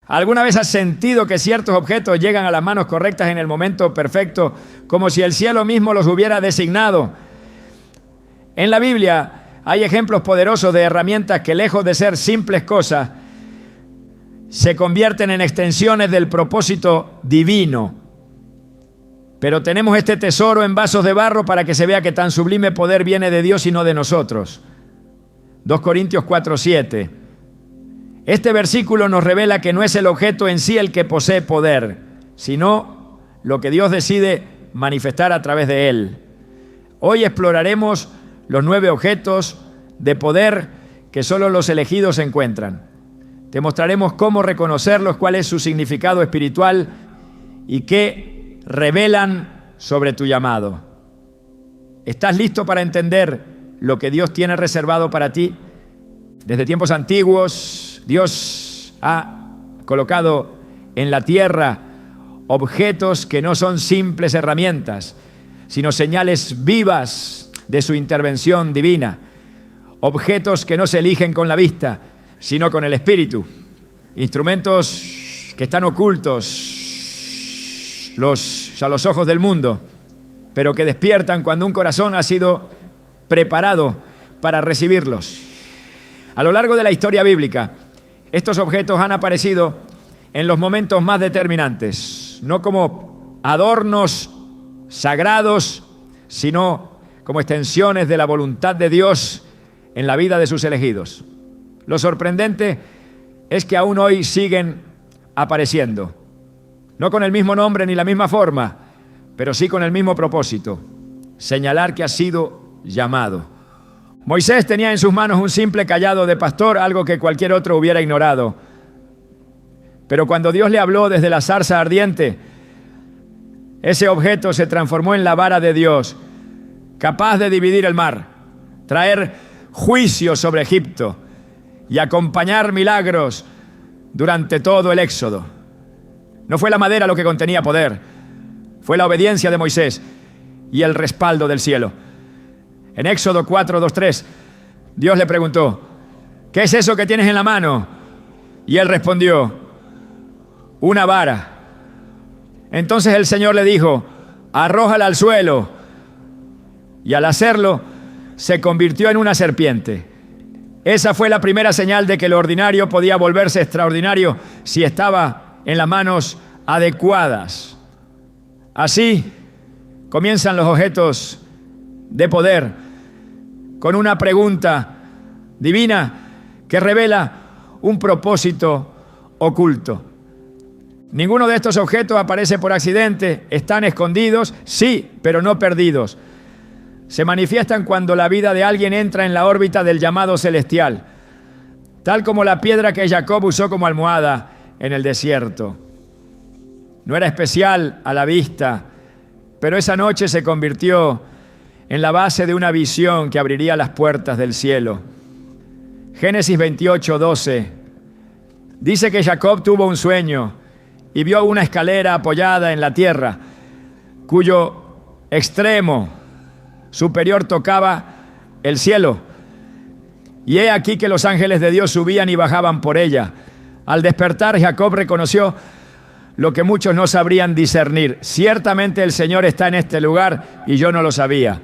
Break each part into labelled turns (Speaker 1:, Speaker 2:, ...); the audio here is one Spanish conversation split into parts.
Speaker 1: ¿Alguna vez has sentido que ciertos objetos llegan a las manos correctas en el momento perfecto, como si el cielo mismo los hubiera designado? En la Biblia hay ejemplos poderosos de herramientas que, lejos de ser simples cosas, se convierten en extensiones del propósito divino. Pero tenemos este tesoro en vasos de barro para que se vea que tan sublime poder viene de Dios y no de nosotros. 2 Corintios 4:7. Este versículo nos revela que no es el objeto en sí el que posee poder, sino lo que Dios decide manifestar a través de él. Hoy exploraremos los 9 objetos de poder que solo los elegidos encuentran. Te mostraremos cómo reconocerlos, cuál es su significado espiritual y qué revelan sobre tu llamado. ¿Estás listo para entender lo que Dios tiene reservado para ti? Desde tiempos antiguos, Dios ha colocado en la tierra objetos que no son simples herramientas, sino señales vivas de su intervención divina. Objetos que no se eligen con la vista, sino con el espíritu. Instrumentos que están ocultos a los ojos del mundo, pero que despiertan cuando un corazón ha sido preparado para recibirlos. A lo largo de la historia bíblica, estos objetos han aparecido en los momentos más determinantes, no como adornos sagrados, sino como extensiones de la voluntad de Dios en la vida de sus elegidos. Lo sorprendente es que aún hoy siguen apareciendo, no con el mismo nombre ni la misma forma, pero sí con el mismo propósito: señalar que ha sido llamado. Moisés tenía en sus manos un simple cayado de pastor, algo que cualquier otro hubiera ignorado. Pero cuando Dios le habló desde la zarza ardiente, ese objeto se transformó en la vara de Dios, capaz de dividir el mar, traer juicio sobre Egipto y acompañar milagros durante todo el éxodo. No fue la madera lo que contenía poder, fue la obediencia de Moisés y el respaldo del cielo. En Éxodo 4:2-3, Dios le preguntó: ¿qué es eso que tienes en la mano? Y él respondió: una vara. Entonces el Señor le dijo: arrójala al suelo. Y al hacerlo, se convirtió en una serpiente. Esa fue la primera señal de que lo ordinario podía volverse extraordinario si estaba en las manos adecuadas. Así comienzan los objetos de poder, con una pregunta divina que revela un propósito oculto. Ninguno de estos objetos aparece por accidente. Están escondidos, sí, pero no perdidos. Se manifiestan cuando la vida de alguien entra en la órbita del llamado celestial, tal como la piedra que Jacob usó como almohada en el desierto. No era especial a la vista, pero esa noche se convirtió en la base de una visión que abriría las puertas del cielo. Génesis 28:12 dice que Jacob tuvo un sueño y vio una escalera apoyada en la tierra, cuyo extremo superior tocaba el cielo. Y he aquí que los ángeles de Dios subían y bajaban por ella. Al despertar, Jacob reconoció lo que muchos no sabrían discernir: ciertamente el Señor está en este lugar y yo no lo sabía.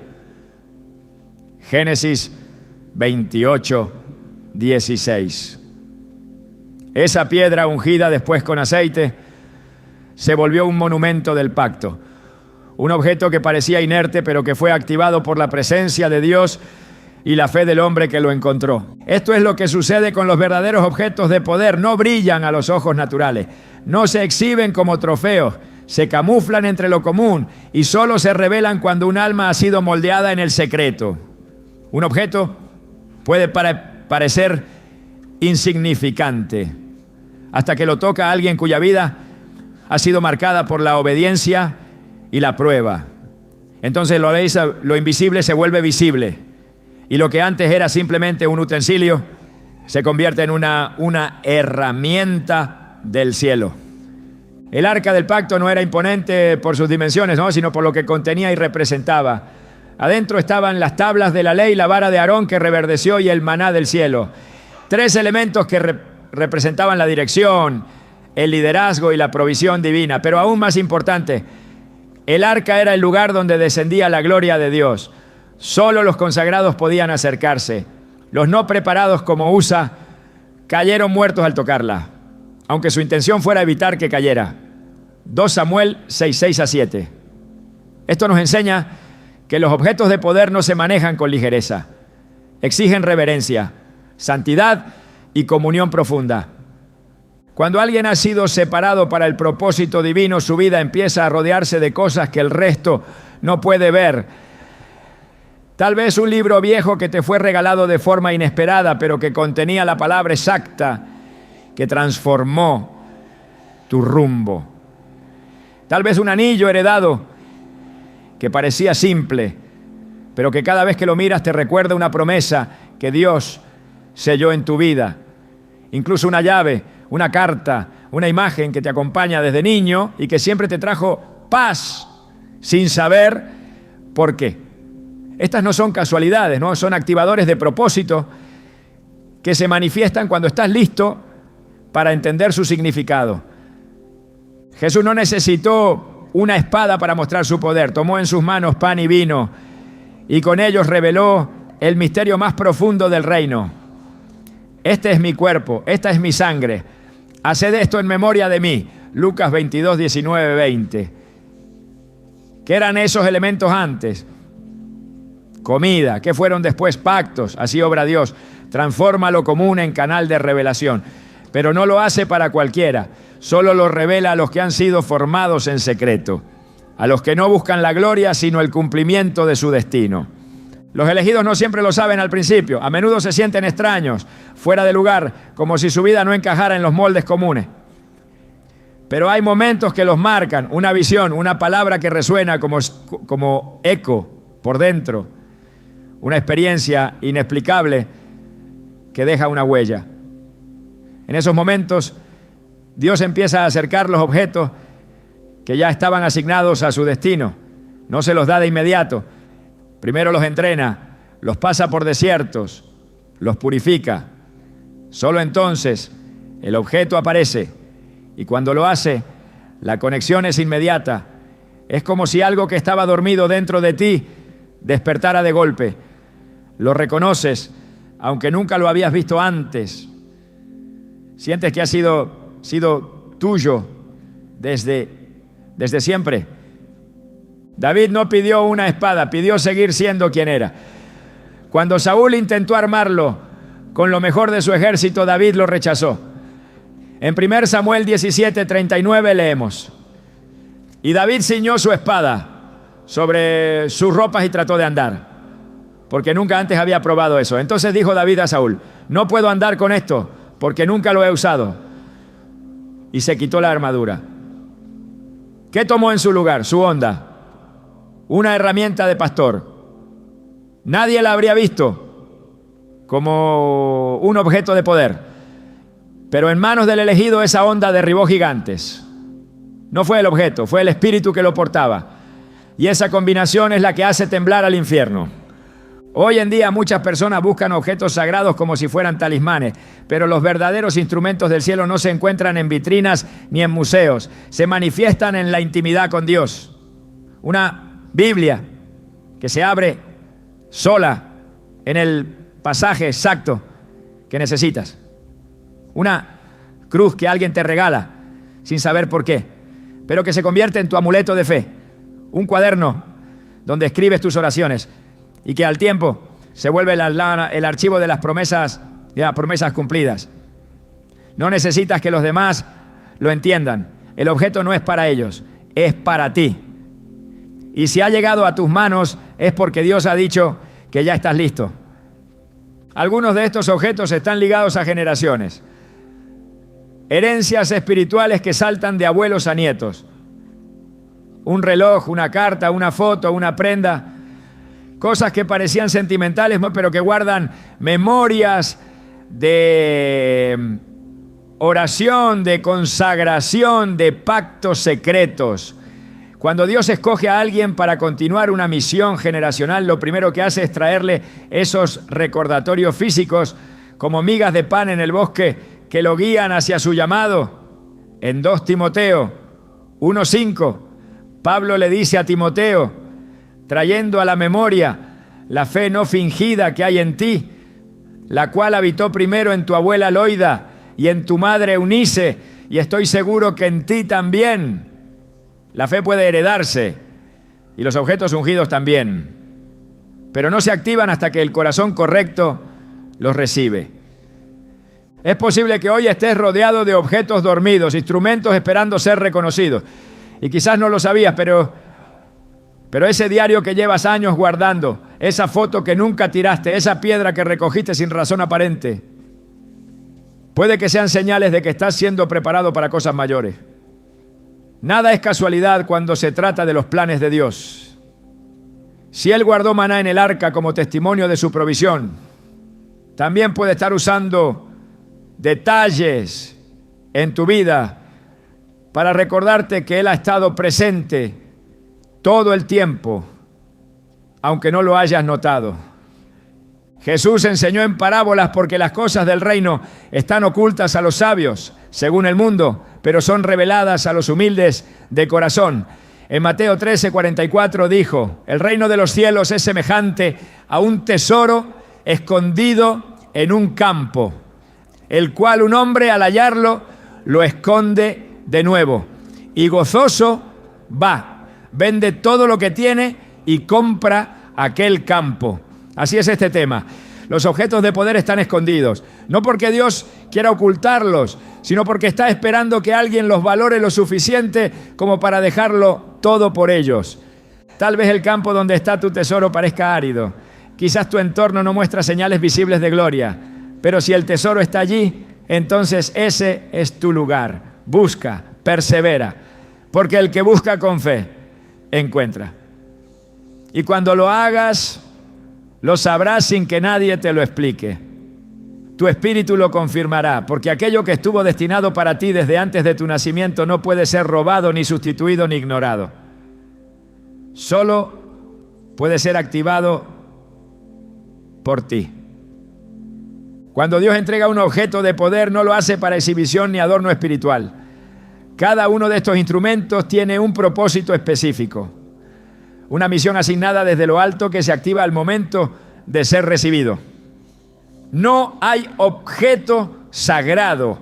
Speaker 1: Génesis 28:16. Esa piedra ungida después con aceite se volvió un monumento del pacto, un objeto que parecía inerte pero que fue activado por la presencia de Dios y la fe del hombre que lo encontró. Esto es lo que sucede con los verdaderos objetos de poder: no brillan a los ojos naturales, no se exhiben como trofeos, se camuflan entre lo común y solo se revelan cuando un alma ha sido moldeada en el secreto. Un objeto puede parecer insignificante hasta que lo toca a alguien cuya vida ha sido marcada por la obediencia y la prueba. Entonces lo invisible se vuelve visible y lo que antes era simplemente un utensilio se convierte en una herramienta del cielo. El arca del pacto no era imponente por sus dimensiones, ¿no?, sino por lo que contenía y representaba. Adentro estaban las tablas de la ley, la vara de Aarón que reverdeció y el maná del cielo. 3 elementos que representaban la dirección, el liderazgo y la provisión divina. Pero aún más importante, el arca era el lugar donde descendía la gloria de Dios. Solo los consagrados podían acercarse. Los no preparados como Usa cayeron muertos al tocarla, aunque su intención fuera evitar que cayera. 2 Samuel 6:6-7. Esto nos enseña que los objetos de poder no se manejan con ligereza. Exigen reverencia, santidad y comunión profunda. Cuando alguien ha sido separado para el propósito divino, su vida empieza a rodearse de cosas que el resto no puede ver. Tal vez un libro viejo que te fue regalado de forma inesperada, pero que contenía la palabra exacta que transformó tu rumbo. Tal vez un anillo heredado que parecía simple, pero que cada vez que lo miras te recuerda una promesa que Dios selló en tu vida. Incluso una llave, una carta, una imagen que te acompaña desde niño y que siempre te trajo paz sin saber por qué. Estas no son casualidades, ¿no? Son activadores de propósito que se manifiestan cuando estás listo para entender su significado. Jesús no necesitó una espada para mostrar su poder. Tomó en sus manos pan y vino y con ellos reveló el misterio más profundo del reino. Este es mi cuerpo, esta es mi sangre. Haced esto en memoria de mí. Lucas 22, 19, 20. ¿Qué eran esos elementos antes? Comida. ¿Qué fueron después? Pactos. Así obra Dios. Transforma lo común en canal de revelación. Pero no lo hace para cualquiera. Solo lo revela a los que han sido formados en secreto. A los que no buscan la gloria, sino el cumplimiento de su destino. Los elegidos no siempre lo saben al principio. A menudo se sienten extraños, fuera de lugar, como si su vida no encajara en los moldes comunes. Pero hay momentos que los marcan, una visión, una palabra que resuena como eco por dentro, una experiencia inexplicable que deja una huella. En esos momentos, Dios empieza a acercar los objetos que ya estaban asignados a su destino. No se los da de inmediato. Primero los entrena, los pasa por desiertos, los purifica. Solo entonces el objeto aparece y cuando lo hace, la conexión es inmediata. Es como si algo que estaba dormido dentro de ti despertara de golpe. Lo reconoces, aunque nunca lo habías visto antes. Sientes que ha sido tuyo desde siempre. David no pidió una espada, pidió seguir siendo quien era. Cuando Saúl intentó armarlo con lo mejor de su ejército, David lo rechazó. En 1 Samuel 17:39 leemos: y David ciñó su espada sobre sus ropas y trató de andar, porque nunca antes había probado eso. Entonces dijo David a Saúl: no puedo andar con esto, porque nunca lo he usado. Y se quitó la armadura. ¿Qué tomó en su lugar? Su honda. Una herramienta de pastor. Nadie la habría visto como un objeto de poder, pero en manos del elegido esa honda derribó gigantes. No fue el objeto, fue el espíritu que lo portaba, y esa combinación es la que hace temblar al infierno. Hoy en día muchas personas buscan objetos sagrados como si fueran talismanes, pero los verdaderos instrumentos del cielo no se encuentran en vitrinas ni en museos, se manifiestan en la intimidad con Dios. Una Biblia que se abre sola en el pasaje exacto que necesitas. Una cruz que alguien te regala sin saber por qué, pero que se convierte en tu amuleto de fe. Un cuaderno donde escribes tus oraciones y que al tiempo se vuelve el archivo de las promesas cumplidas. No necesitas que los demás lo entiendan. El objeto no es para ellos, es para ti. Y si ha llegado a tus manos es porque Dios ha dicho que ya estás listo. Algunos de estos objetos están ligados a generaciones. Herencias espirituales que saltan de abuelos a nietos. Un reloj, una carta, una foto, una prenda. Cosas que parecían sentimentales, pero que guardan memorias de oración, de consagración, de pactos secretos. Cuando Dios escoge a alguien para continuar una misión generacional, lo primero que hace es traerle esos recordatorios físicos como migas de pan en el bosque que lo guían hacia su llamado. En 2 Timoteo 1:5, Pablo le dice a Timoteo, trayendo a la memoria la fe no fingida que hay en ti, la cual habitó primero en tu abuela Loida y en tu madre Eunice, y estoy seguro que en ti también. La fe puede heredarse y los objetos ungidos también, pero no se activan hasta que el corazón correcto los recibe. Es posible que hoy estés rodeado de objetos dormidos, instrumentos esperando ser reconocidos. Y quizás no lo sabías, pero ese diario que llevas años guardando, esa foto que nunca tiraste, esa piedra que recogiste sin razón aparente, puede que sean señales de que estás siendo preparado para cosas mayores. Nada es casualidad cuando se trata de los planes de Dios. Si Él guardó maná en el arca como testimonio de su provisión, también puede estar usando detalles en tu vida para recordarte que Él ha estado presente todo el tiempo, aunque no lo hayas notado. Jesús enseñó en parábolas porque las cosas del reino están ocultas a los sabios, según el mundo, pero son reveladas a los humildes de corazón. En Mateo 13:44 dijo, el reino de los cielos es semejante a un tesoro escondido en un campo, el cual un hombre al hallarlo lo esconde de nuevo y gozoso va, vende todo lo que tiene y compra aquel campo. Así es este tema. Los objetos de poder están escondidos, no porque Dios quiera ocultarlos, sino porque está esperando que alguien los valore lo suficiente como para dejarlo todo por ellos. Tal vez el campo donde está tu tesoro parezca árido. Quizás tu entorno no muestra señales visibles de gloria, pero si el tesoro está allí, entonces ese es tu lugar. Busca, persevera, porque el que busca con fe, encuentra. Y cuando lo hagas, lo sabrás sin que nadie te lo explique. Tu espíritu lo confirmará, porque aquello que estuvo destinado para ti desde antes de tu nacimiento no puede ser robado, ni sustituido, ni ignorado. Solo puede ser activado por ti. Cuando Dios entrega un objeto de poder, no lo hace para exhibición ni adorno espiritual. Cada uno de estos instrumentos tiene un propósito específico, una misión asignada desde lo alto que se activa al momento de ser recibido. No hay objeto sagrado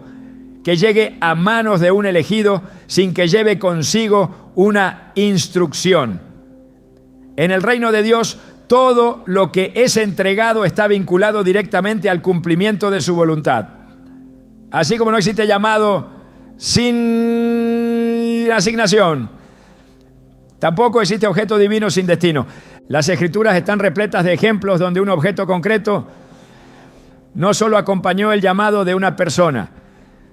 Speaker 1: que llegue a manos de un elegido sin que lleve consigo una instrucción. En el reino de Dios, todo lo que es entregado está vinculado directamente al cumplimiento de su voluntad. Así como no existe llamado sin asignación, tampoco existe objeto divino sin destino. Las Escrituras están repletas de ejemplos donde un objeto concreto no solo acompañó el llamado de una persona,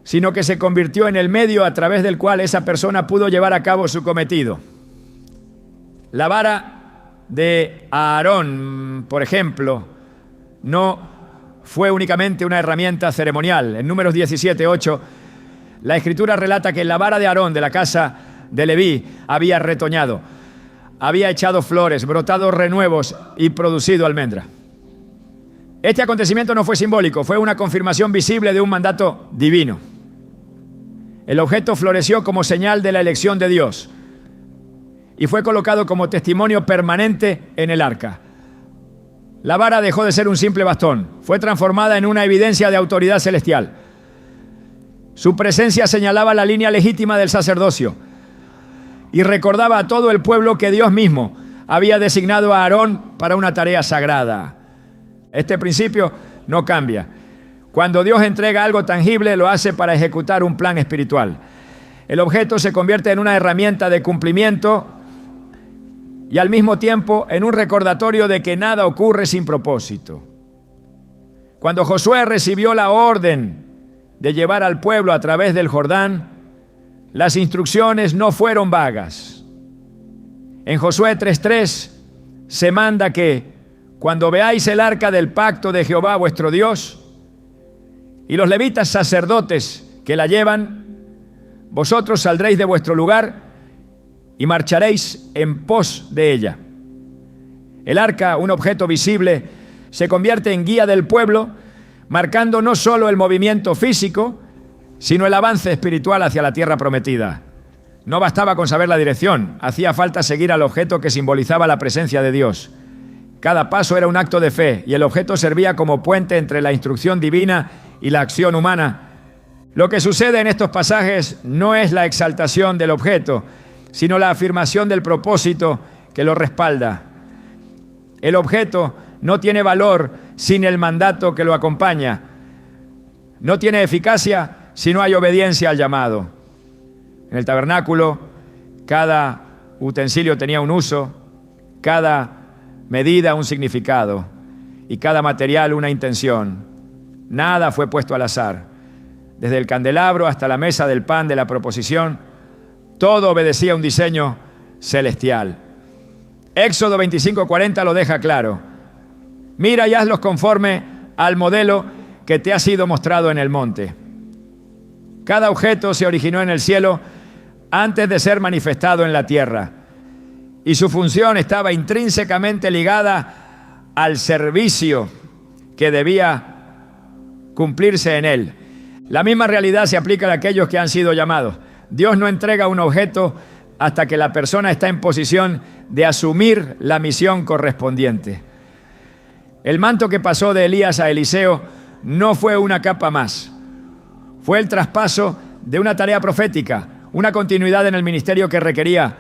Speaker 1: sino que se convirtió en el medio a través del cual esa persona pudo llevar a cabo su cometido. La vara de Aarón, por ejemplo, no fue únicamente una herramienta ceremonial. En Números 17:8, la Escritura relata que la vara de Aarón de la casa de Leví había retoñado, había echado flores, brotado renuevos y producido almendra. Este acontecimiento no fue simbólico, fue una confirmación visible de un mandato divino. El objeto floreció como señal de la elección de Dios y fue colocado como testimonio permanente en el arca. La vara dejó de ser un simple bastón, fue transformada en una evidencia de autoridad celestial. Su presencia señalaba la línea legítima del sacerdocio y recordaba a todo el pueblo que Dios mismo había designado a Aarón para una tarea sagrada. Este principio no cambia. Cuando Dios entrega algo tangible, lo hace para ejecutar un plan espiritual. El objeto se convierte en una herramienta de cumplimiento y al mismo tiempo en un recordatorio de que nada ocurre sin propósito. Cuando Josué recibió la orden de llevar al pueblo a través del Jordán, las instrucciones no fueron vagas. En Josué 3:3 se manda que cuando veáis el arca del pacto de Jehová vuestro Dios y los levitas sacerdotes que la llevan, vosotros saldréis de vuestro lugar y marcharéis en pos de ella. El arca, un objeto visible, se convierte en guía del pueblo, marcando no solo el movimiento físico, sino el avance espiritual hacia la tierra prometida. No bastaba con saber la dirección, hacía falta seguir al objeto que simbolizaba la presencia de Dios. Cada paso era un acto de fe y el objeto servía como puente entre la instrucción divina y la acción humana. Lo que sucede en estos pasajes no es la exaltación del objeto, sino la afirmación del propósito que lo respalda. El objeto no tiene valor sin el mandato que lo acompaña. No tiene eficacia si no hay obediencia al llamado. En el tabernáculo, cada utensilio tenía un uso, cada medida un significado y cada material una intención. Nada fue puesto al azar. Desde el candelabro hasta la mesa del pan de la proposición, todo obedecía a un diseño celestial. Éxodo 25:40 lo deja claro. Mira y hazlos conforme al modelo que te ha sido mostrado en el monte. Cada objeto se originó en el cielo antes de ser manifestado en la tierra, y su función estaba intrínsecamente ligada al servicio que debía cumplirse en él. La misma realidad se aplica a aquellos que han sido llamados. Dios no entrega un objeto hasta que la persona está en posición de asumir la misión correspondiente. El manto que pasó de Elías a Eliseo no fue una capa más. Fue el traspaso de una tarea profética, una continuidad en el ministerio que requería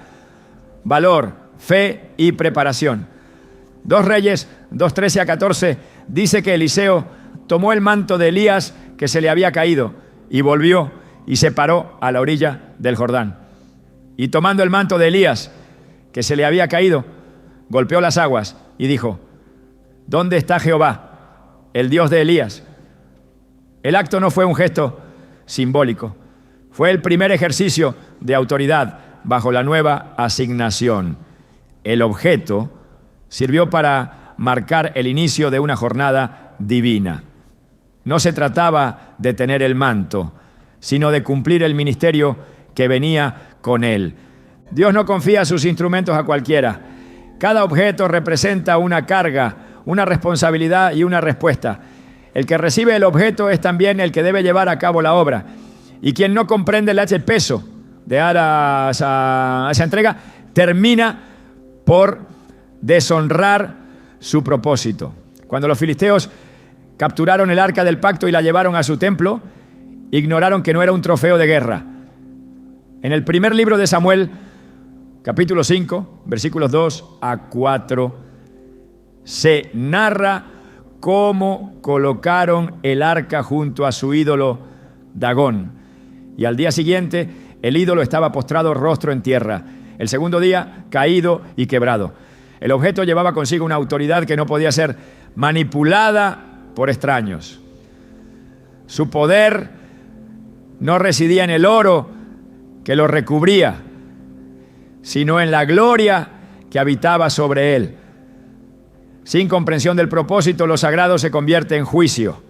Speaker 1: valor, fe y preparación. 2 Reyes 2:13-14 dice que Eliseo tomó el manto de Elías que se le había caído y volvió y se paró a la orilla del Jordán. Y tomando el manto de Elías que se le había caído, golpeó las aguas y dijo: ¿dónde está Jehová, el Dios de Elías? El acto no fue un gesto simbólico, fue el primer ejercicio de autoridad bajo la nueva asignación. El objeto sirvió para marcar el inicio de una jornada divina. No se trataba de tener el manto, sino de cumplir el ministerio que venía con él. Dios no confía sus instrumentos a cualquiera. Cada objeto representa una carga, una responsabilidad y una respuesta. El que recibe el objeto es también el que debe llevar a cabo la obra. Y quien no comprende el peso de dar a esa entrega, termina por deshonrar su propósito. Cuando los filisteos capturaron el arca del pacto y la llevaron a su templo, ignoraron que no era un trofeo de guerra. En el primer libro de Samuel, capítulo 5, versículos 2-4, se narra cómo colocaron el arca junto a su ídolo Dagón. Y al día siguiente, el ídolo estaba postrado rostro en tierra. El segundo día, caído y quebrado. El objeto llevaba consigo una autoridad que no podía ser manipulada por extraños. Su poder no residía en el oro que lo recubría, sino en la gloria que habitaba sobre él. Sin comprensión del propósito, lo sagrado se convierte en juicio.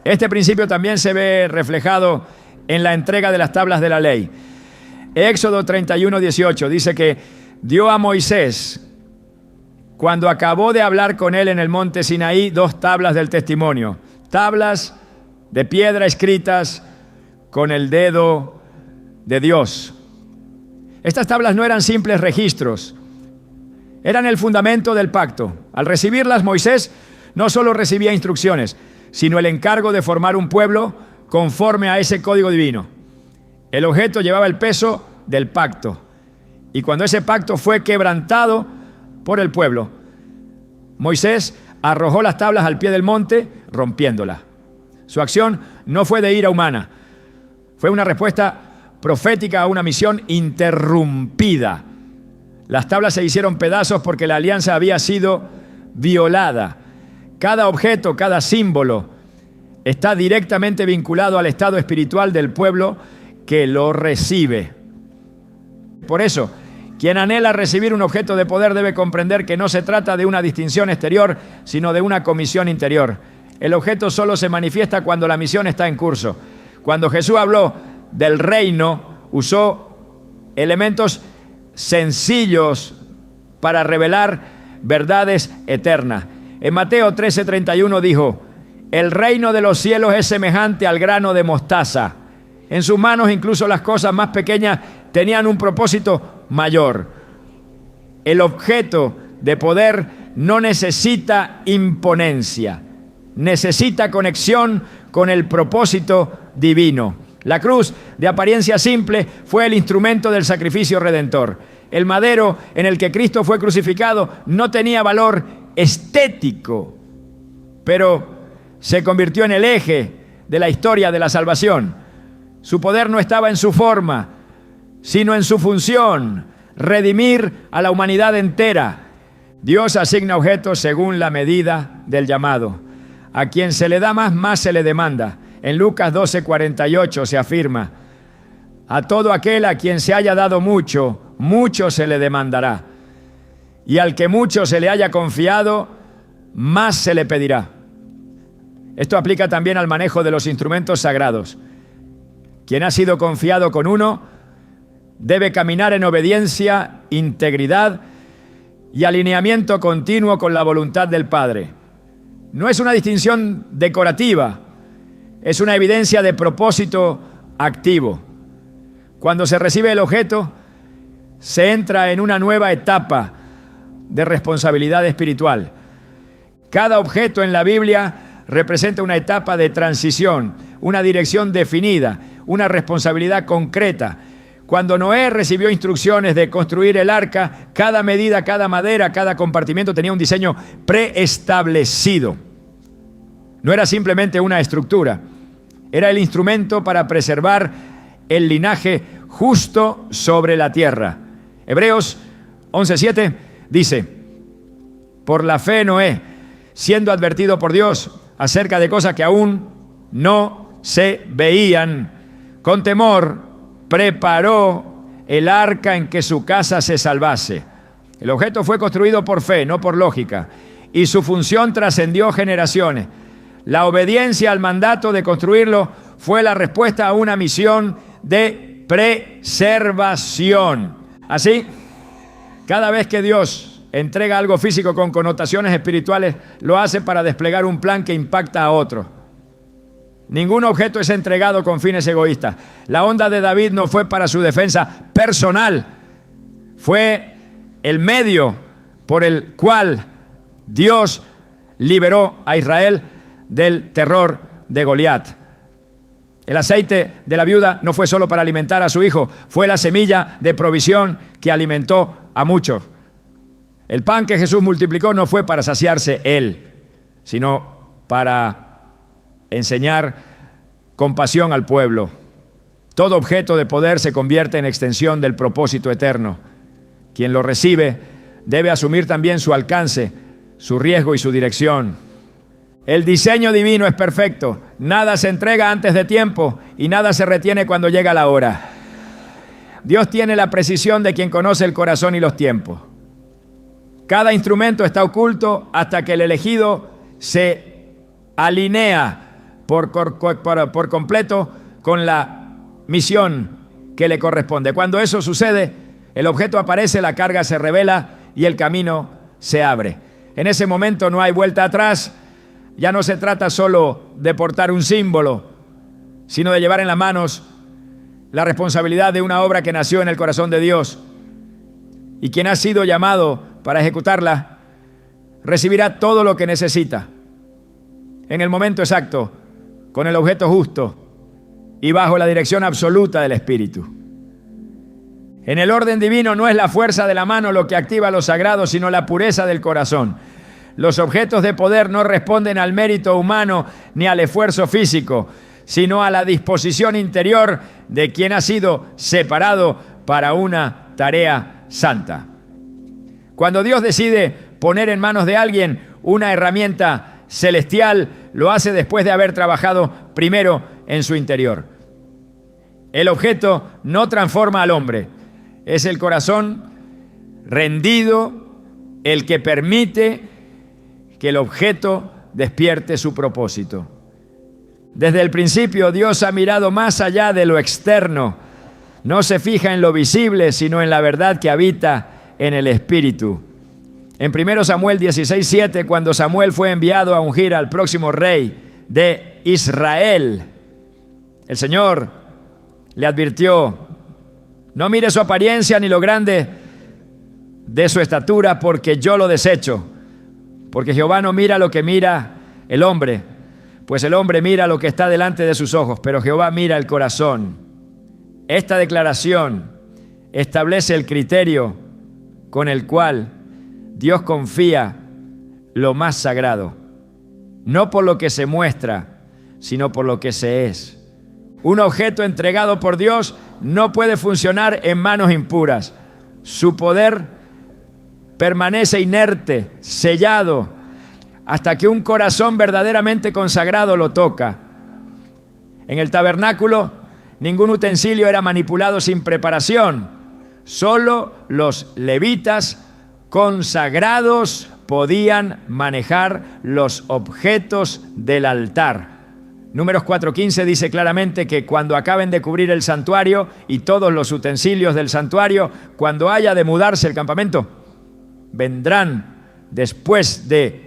Speaker 1: Este principio también se ve reflejado en la entrega de las tablas de la ley. Éxodo 31:18 dice que dio a Moisés, cuando acabó de hablar con él en el monte Sinaí, 2 tablas del testimonio, tablas de piedra escritas con el dedo de Dios. Estas tablas no eran simples registros, eran el fundamento del pacto. Al recibirlas, Moisés no solo recibía instrucciones, sino el encargo de formar un pueblo conforme a ese código divino. El objeto llevaba el peso del pacto, y cuando ese pacto fue quebrantado por el pueblo, Moisés arrojó las tablas al pie del monte, rompiéndolas. Su acción no fue de ira humana, fue una respuesta profética a una misión interrumpida. Las tablas se hicieron pedazos porque la alianza había sido violada. Cada objeto, cada símbolo está directamente vinculado al estado espiritual del pueblo que lo recibe. Por eso, quien anhela recibir un objeto de poder debe comprender que no se trata de una distinción exterior, sino de una comisión interior. El objeto solo se manifiesta cuando la misión está en curso. Cuando Jesús habló del reino, usó elementos sencillos para revelar verdades eternas. En Mateo 13:31 dijo: El reino de los cielos es semejante al grano de mostaza. En sus manos incluso las cosas más pequeñas tenían un propósito mayor. El objeto de poder no necesita imponencia, necesita conexión con el propósito divino. La cruz, de apariencia simple, fue el instrumento del sacrificio redentor. El madero en el que Cristo fue crucificado no tenía valor estético, pero se convirtió en el eje de la historia de la salvación. Su poder no estaba en su forma, sino en su función: redimir a la humanidad entera. Dios asigna objetos según la medida del llamado. A quien se le da más, más se le demanda. En Lucas 12:48 se afirma: a todo aquel a quien se haya dado mucho, mucho se le demandará. Y al que mucho se le haya confiado, más se le pedirá. Esto aplica también al manejo de los instrumentos sagrados. Quien ha sido confiado con uno debe caminar en obediencia, integridad y alineamiento continuo con la voluntad del Padre. No es una distinción decorativa, es una evidencia de propósito activo. Cuando se recibe el objeto, se entra en una nueva etapa de responsabilidad espiritual. Cada objeto en la Biblia representa una etapa de transición, una dirección definida, una responsabilidad concreta. Cuando Noé recibió instrucciones de construir el arca, cada medida, cada madera, cada compartimiento tenía un diseño preestablecido. No era simplemente una estructura, era el instrumento para preservar el linaje justo sobre la tierra. Hebreos 11:7 dice: por la fe Noé, siendo advertido por Dios acerca de cosas que aún no se veían, con temor preparó el arca en que su casa se salvase. El objeto fue construido por fe, no por lógica, y su función trascendió generaciones. La obediencia al mandato de construirlo fue la respuesta a una misión de preservación. Así, cada vez que Dios entrega algo físico con connotaciones espirituales, lo hace para desplegar un plan que impacta a otros. Ningún objeto es entregado con fines egoístas. La onda de David no fue para su defensa personal, fue el medio por el cual Dios liberó a Israel del terror de Goliat. El aceite de la viuda no fue solo para alimentar a su hijo, fue la semilla de provisión que alimentó a muchos. El pan que Jesús multiplicó no fue para saciarse él, sino para enseñar compasión al pueblo. Todo objeto de poder se convierte en extensión del propósito eterno. Quien lo recibe debe asumir también su alcance, su riesgo y su dirección. El diseño divino es perfecto. Nada se entrega antes de tiempo y nada se retiene cuando llega la hora. Dios tiene la precisión de quien conoce el corazón y los tiempos. Cada instrumento está oculto hasta que el elegido se alinea por completo con la misión que le corresponde. Cuando eso sucede, el objeto aparece, la carga se revela y el camino se abre. En ese momento no hay vuelta atrás. Ya no se trata solo de portar un símbolo, sino de llevar en las manos la responsabilidad de una obra que nació en el corazón de Dios. Y quien ha sido llamado para ejecutarla, recibirá todo lo que necesita, en el momento exacto, con el objeto justo y bajo la dirección absoluta del Espíritu. En el orden divino no es la fuerza de la mano lo que activa lo sagrado, sino la pureza del corazón. Los objetos de poder no responden al mérito humano ni al esfuerzo físico, sino a la disposición interior de quien ha sido separado para una tarea santa. Cuando Dios decide poner en manos de alguien una herramienta celestial, lo hace después de haber trabajado primero en su interior. El objeto no transforma al hombre, es el corazón rendido el que permite que el objeto despierte su propósito. Desde el principio Dios ha mirado más allá de lo externo. No se fija en lo visible, sino en la verdad que habita en el Espíritu. En 1 Samuel 16:7, cuando Samuel fue enviado a ungir al próximo rey de Israel. El Señor le advirtió: no mire su apariencia ni lo grande de su estatura, porque yo lo desecho. Porque Jehová no mira lo que mira el hombre, pues el hombre mira lo que está delante de sus ojos, pero Jehová mira el corazón. Esta declaración establece el criterio con el cual Dios confía lo más sagrado, no por lo que se muestra, sino por lo que se es. Un objeto entregado por Dios no puede funcionar en manos impuras. Su poder permanece inerte, sellado, hasta que un corazón verdaderamente consagrado lo toca. En el tabernáculo, ningún utensilio era manipulado sin preparación. Solo los levitas consagrados podían manejar los objetos del altar. Números 4:15 dice claramente que cuando acaben de cubrir el santuario y todos los utensilios del santuario, cuando haya de mudarse el campamento, vendrán después de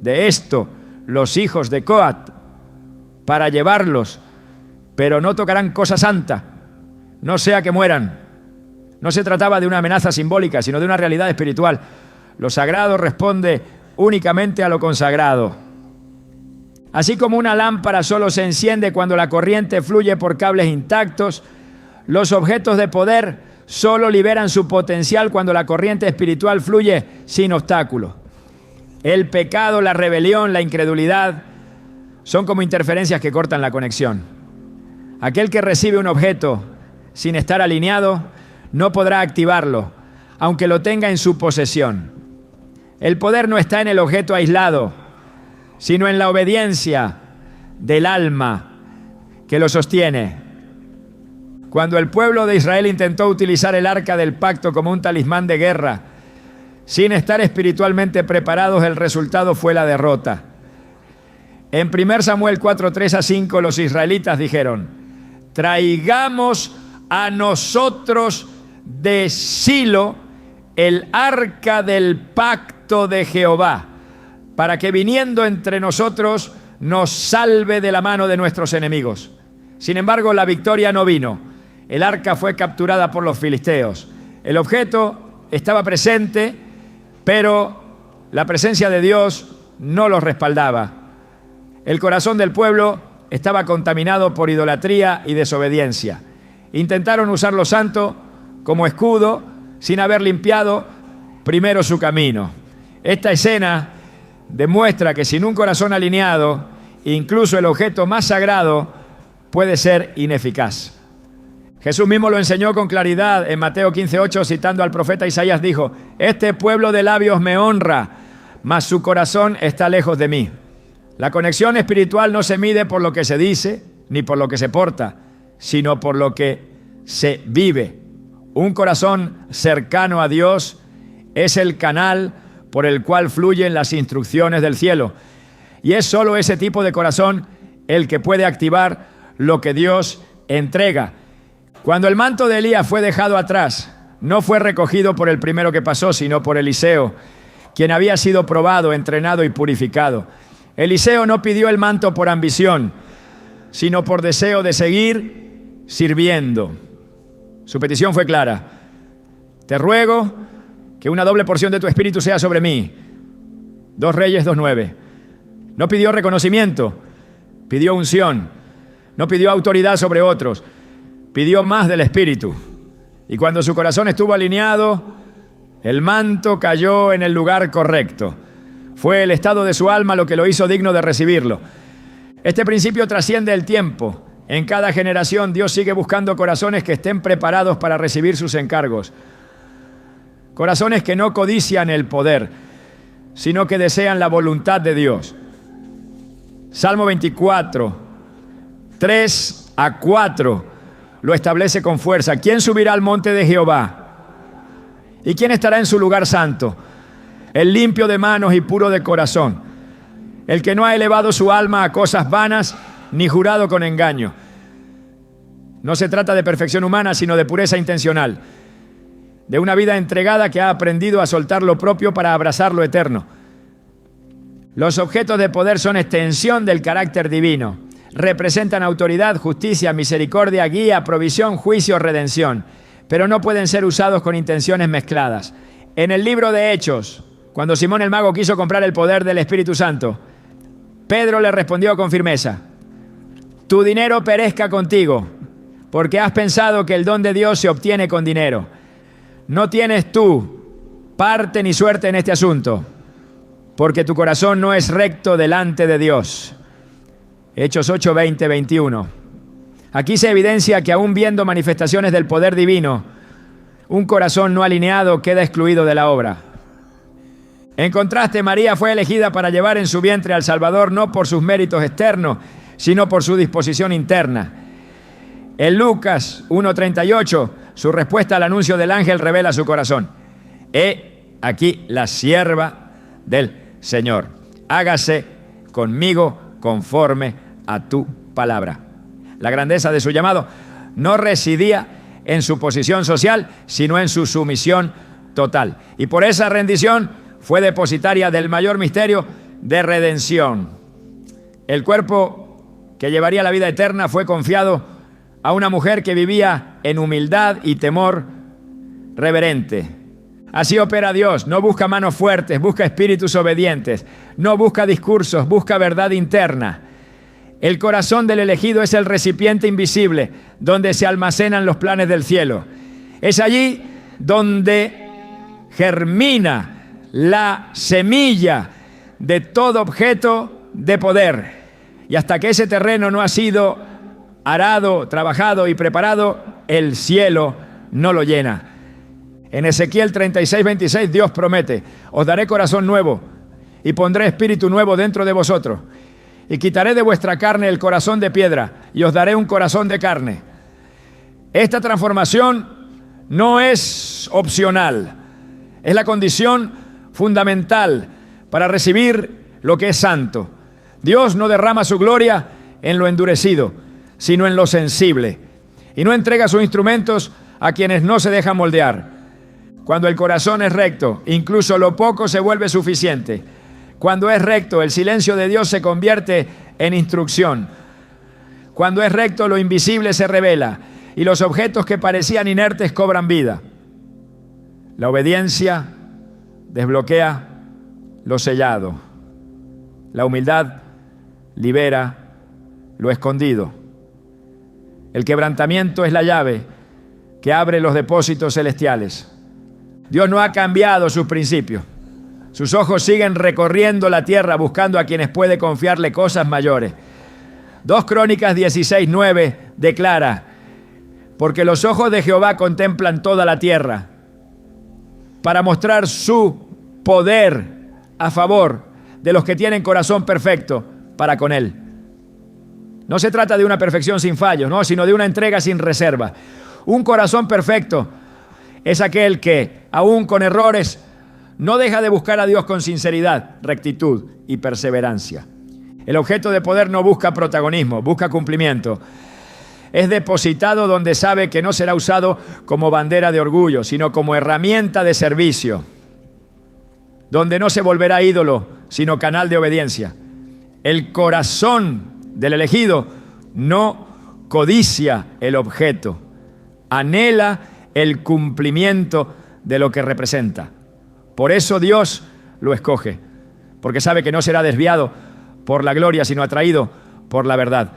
Speaker 1: esto los hijos de Coat para llevarlos, pero no tocarán cosa santa, no sea que mueran. No se trataba de una amenaza simbólica, sino de una realidad espiritual. Lo sagrado responde únicamente a lo consagrado. Así como una lámpara solo se enciende cuando la corriente fluye por cables intactos, los objetos de poder solo liberan su potencial cuando la corriente espiritual fluye sin obstáculos. El pecado, la rebelión, la incredulidad son como interferencias que cortan la conexión. Aquel que recibe un objeto sin estar alineado no podrá activarlo, aunque lo tenga en su posesión. El poder no está en el objeto aislado, sino en la obediencia del alma que lo sostiene. Cuando el pueblo de Israel intentó utilizar el arca del pacto como un talismán de guerra, sin estar espiritualmente preparados, el resultado fue la derrota. En 1 Samuel 4:3-5, los israelitas dijeron: traigamos a nosotros de Silo el arca del pacto de Jehová, para que viniendo entre nosotros nos salve de la mano de nuestros enemigos. Sin embargo, la victoria no vino. El arca fue capturada por los filisteos. El objeto estaba presente, pero la presencia de Dios no los respaldaba. El corazón del pueblo estaba contaminado por idolatría y desobediencia. Intentaron usar lo santo como escudo sin haber limpiado primero su camino. Esta escena demuestra que sin un corazón alineado, incluso el objeto más sagrado puede ser ineficaz. Jesús mismo lo enseñó con claridad en Mateo 15:8, citando al profeta Isaías, dijo: este pueblo de labios me honra, mas su corazón está lejos de mí. La conexión espiritual no se mide por lo que se dice, ni por lo que se porta, sino por lo que se vive. Un corazón cercano a Dios es el canal por el cual fluyen las instrucciones del cielo. Y es solo ese tipo de corazón el que puede activar lo que Dios entrega. Cuando el manto de Elías fue dejado atrás, no fue recogido por el primero que pasó, sino por Eliseo, quien había sido probado, entrenado y purificado. Eliseo no pidió el manto por ambición, sino por deseo de seguir sirviendo. Su petición fue clara: te ruego que una doble porción de tu espíritu sea sobre mí. 2 Reyes 2:9. No pidió reconocimiento, pidió unción. No pidió autoridad sobre otros, pidió más del espíritu. Y cuando su corazón estuvo alineado, el manto cayó en el lugar correcto. Fue el estado de su alma lo que lo hizo digno de recibirlo. Este principio trasciende el tiempo. En cada generación Dios sigue buscando corazones que estén preparados para recibir sus encargos. Corazones que no codician el poder, sino que desean la voluntad de Dios. Salmo 24, 3-4 lo establece con fuerza. ¿Quién subirá al monte de Jehová? ¿Y quién estará en su lugar santo? El limpio de manos y puro de corazón, el que no ha elevado su alma a cosas vanas, ni jurado con engaño. No se trata de perfección humana, sino de pureza intencional, de una vida entregada que ha aprendido a soltar lo propio para abrazar lo eterno. Los objetos de poder son extensión del carácter divino. Representan autoridad, justicia, misericordia, guía, provisión, juicio, redención. Pero no pueden ser usados con intenciones mezcladas. En el libro de Hechos, cuando Simón el Mago quiso comprar el poder del Espíritu Santo, Pedro le respondió con firmeza: tu dinero perezca contigo, porque has pensado que el don de Dios se obtiene con dinero. No tienes tú parte ni suerte en este asunto, porque tu corazón no es recto delante de Dios. Hechos 8, 20, 21. Aquí se evidencia que aún viendo manifestaciones del poder divino, un corazón no alineado queda excluido de la obra. En contraste, María fue elegida para llevar en su vientre al Salvador no por sus méritos externos, sino por su disposición interna. En Lucas 1:38, su respuesta al anuncio del ángel revela su corazón. He aquí la sierva del Señor. Hágase conmigo conforme a tu palabra. La grandeza de su llamado no residía en su posición social, sino en su sumisión total. Y por esa rendición fue depositaria del mayor misterio de redención. El cuerpo que llevaría la vida eterna fue confiado a una mujer que vivía en humildad y temor reverente. Así opera Dios, no busca manos fuertes, busca espíritus obedientes, no busca discursos, busca verdad interna. El corazón del elegido es el recipiente invisible donde se almacenan los planes del cielo. Es allí donde germina la semilla de todo objeto de poder. Y hasta que ese terreno no ha sido arado, trabajado y preparado, el cielo no lo llena. En Ezequiel 36:26 Dios promete: os daré corazón nuevo y pondré espíritu nuevo dentro de vosotros. Y quitaré de vuestra carne el corazón de piedra y os daré un corazón de carne. Esta transformación no es opcional, es la condición fundamental para recibir lo que es santo. Dios no derrama su gloria en lo endurecido, sino en lo sensible, y no entrega sus instrumentos a quienes no se dejan moldear. Cuando el corazón es recto, incluso lo poco se vuelve suficiente. Cuando es recto, el silencio de Dios se convierte en instrucción. Cuando es recto, lo invisible se revela y los objetos que parecían inertes cobran vida. La obediencia desbloquea lo sellado. La humildad libera lo escondido. El quebrantamiento es la llave que abre los depósitos celestiales. Dios no ha cambiado sus principios. Sus ojos siguen recorriendo la tierra buscando a quienes puede confiarle cosas mayores. 2 Crónicas 16:9 declara: porque los ojos de Jehová contemplan toda la tierra para mostrar su poder a favor de los que tienen corazón perfecto para con Él. No se trata de una perfección sin fallos, no, sino de una entrega sin reserva. Un corazón perfecto es aquel que, aún con errores, no deja de buscar a Dios con sinceridad, rectitud y perseverancia. El objeto de poder no busca protagonismo, busca cumplimiento. Es depositado donde sabe que no será usado como bandera de orgullo, sino como herramienta de servicio. Donde no se volverá ídolo, sino canal de obediencia. El corazón del elegido no codicia el objeto, anhela el cumplimiento de lo que representa. Por eso Dios lo escoge, porque sabe que no será desviado por la gloria, sino atraído por la verdad,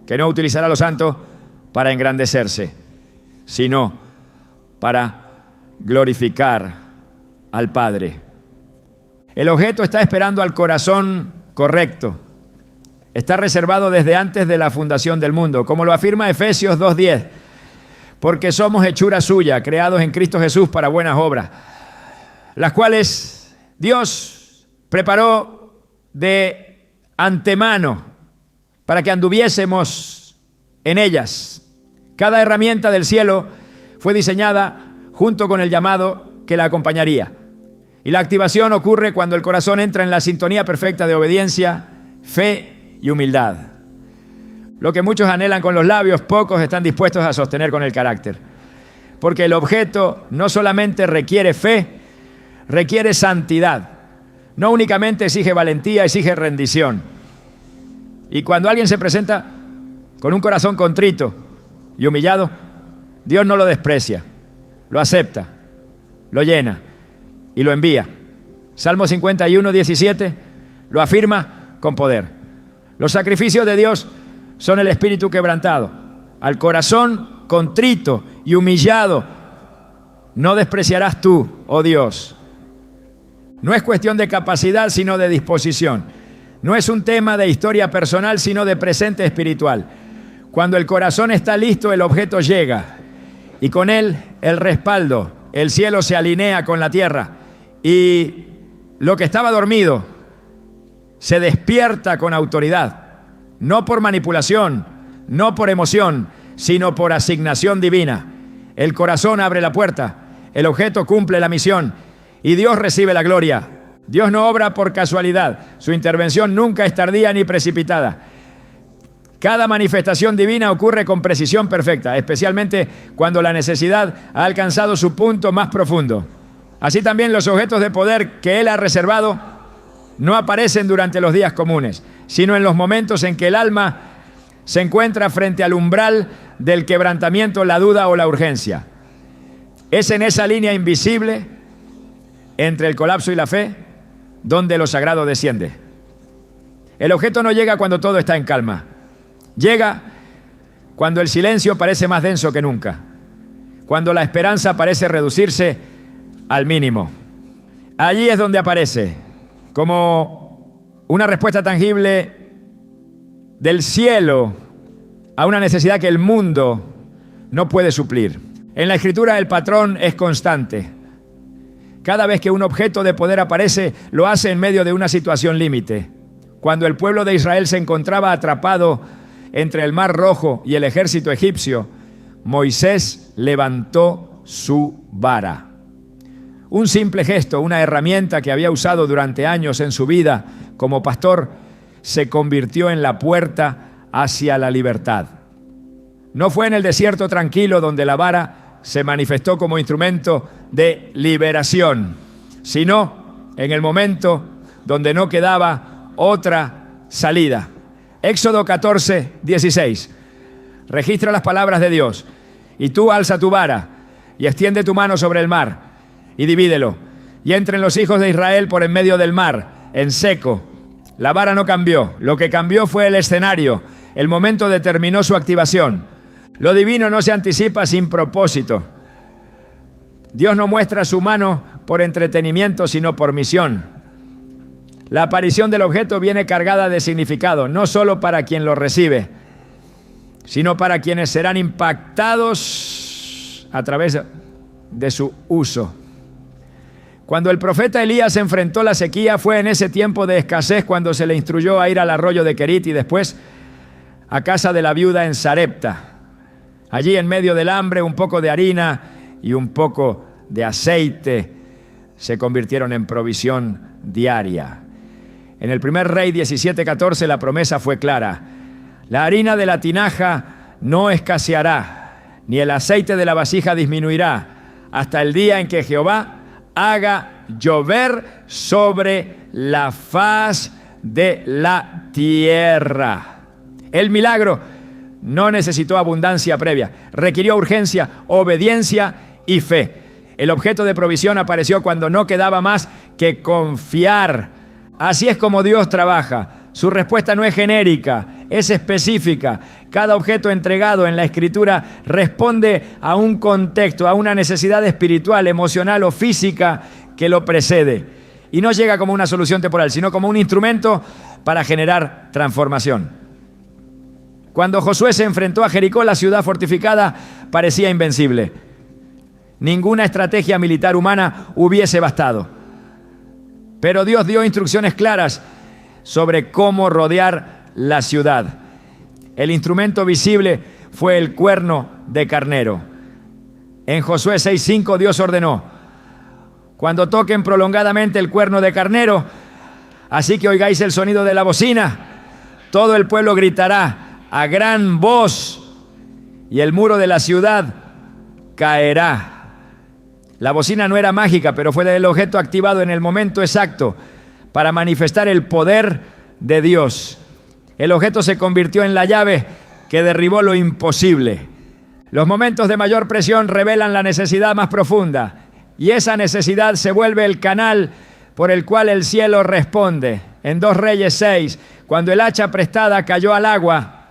Speaker 1: que no utilizará lo santo para engrandecerse, sino para glorificar al Padre. El objeto está esperando al corazón correcto. Está reservado desde antes de la fundación del mundo, como lo afirma Efesios 2:10, porque somos hechura suya, creados en Cristo Jesús para buenas obras, las cuales Dios preparó de antemano para que anduviésemos en ellas. Cada herramienta del cielo fue diseñada junto con el llamado que la acompañaría. Y la activación ocurre cuando el corazón entra en la sintonía perfecta de obediencia, fe y humildad. Lo que muchos anhelan con los labios, pocos están dispuestos a sostener con el carácter. Porque el objeto no solamente requiere fe, requiere santidad. No únicamente exige valentía, exige rendición. Y cuando alguien se presenta con un corazón contrito y humillado, Dios no lo desprecia, lo acepta, lo llena y lo envía. Salmo 51, 17 lo afirma con poder. Los sacrificios de Dios son el espíritu quebrantado. Al corazón contrito y humillado no despreciarás tú, oh Dios. No es cuestión de capacidad, sino de disposición. No es un tema de historia personal, sino de presente espiritual. Cuando el corazón está listo, el objeto llega. Y con él, el respaldo. El cielo se alinea con la tierra. Y lo que estaba dormido se despierta con autoridad. No por manipulación, no por emoción, sino por asignación divina. El corazón abre la puerta. El objeto cumple la misión. Y Dios recibe la gloria. Dios no obra por casualidad. Su intervención nunca es tardía ni precipitada. Cada manifestación divina ocurre con precisión perfecta, especialmente cuando la necesidad ha alcanzado su punto más profundo. Así también los objetos de poder que Él ha reservado no aparecen durante los días comunes, sino en los momentos en que el alma se encuentra frente al umbral del quebrantamiento, la duda o la urgencia. Es en esa línea invisible entre el colapso y la fe donde lo sagrado desciende. El objeto no llega cuando todo está en calma. Llega cuando el silencio parece más denso que nunca, cuando la esperanza parece reducirse al mínimo. Allí es donde aparece, como una respuesta tangible del cielo a una necesidad que el mundo no puede suplir. En la Escritura el patrón es constante. Cada vez que un objeto de poder aparece, lo hace en medio de una situación límite. Cuando el pueblo de Israel se encontraba atrapado entre el Mar Rojo y el ejército egipcio, Moisés levantó su vara. Un simple gesto, una herramienta que había usado durante años en su vida como pastor, se convirtió en la puerta hacia la libertad. No fue en el desierto tranquilo donde la vara se manifestó como instrumento de liberación, sino en el momento donde no quedaba otra salida. Éxodo 14, 16. Registra las palabras de Dios. Y tú alza tu vara y extiende tu mano sobre el mar y divídelo. Y entren los hijos de Israel por en medio del mar, en seco. La vara no cambió. Lo que cambió fue el escenario. El momento determinó su activación. Lo divino no se anticipa sin propósito. Dios no muestra su mano por entretenimiento, sino por misión. La aparición del objeto viene cargada de significado, no solo para quien lo recibe, sino para quienes serán impactados a través de su uso. Cuando el profeta Elías enfrentó la sequía, fue en ese tiempo de escasez cuando se le instruyó a ir al arroyo de Querit y después a casa de la viuda en Sarepta. Allí, en medio del hambre, un poco de harina y un poco de aceite se convirtieron en provisión diaria. En el primer Rey 17:14 la promesa fue clara. La harina de la tinaja no escaseará, ni el aceite de la vasija disminuirá, hasta el día en que Jehová haga llover sobre la faz de la tierra. El milagro no necesitó abundancia previa, requirió urgencia, obediencia y fe. El objeto de provisión apareció cuando no quedaba más que confiar. Así es como Dios trabaja. Su respuesta no es genérica, es específica. Cada objeto entregado en la Escritura responde a un contexto, a una necesidad espiritual, emocional o física que lo precede. Y no llega como una solución temporal, sino como un instrumento para generar transformación. Cuando Josué se enfrentó a Jericó, la ciudad fortificada parecía invencible. Ninguna estrategia militar humana hubiese bastado. Pero Dios dio instrucciones claras sobre cómo rodear la ciudad. El instrumento visible fue el cuerno de carnero. En Josué 6:5 Dios ordenó: cuando toquen prolongadamente el cuerno de carnero, así que oigáis el sonido de la bocina, todo el pueblo gritará a gran voz y el muro de la ciudad caerá. La bocina no era mágica, pero fue el objeto activado en el momento exacto para manifestar el poder de Dios. El objeto se convirtió en la llave que derribó lo imposible. Los momentos de mayor presión revelan la necesidad más profunda, y esa necesidad se vuelve el canal por el cual el cielo responde. En 2 Reyes 6, cuando el hacha prestada cayó al agua,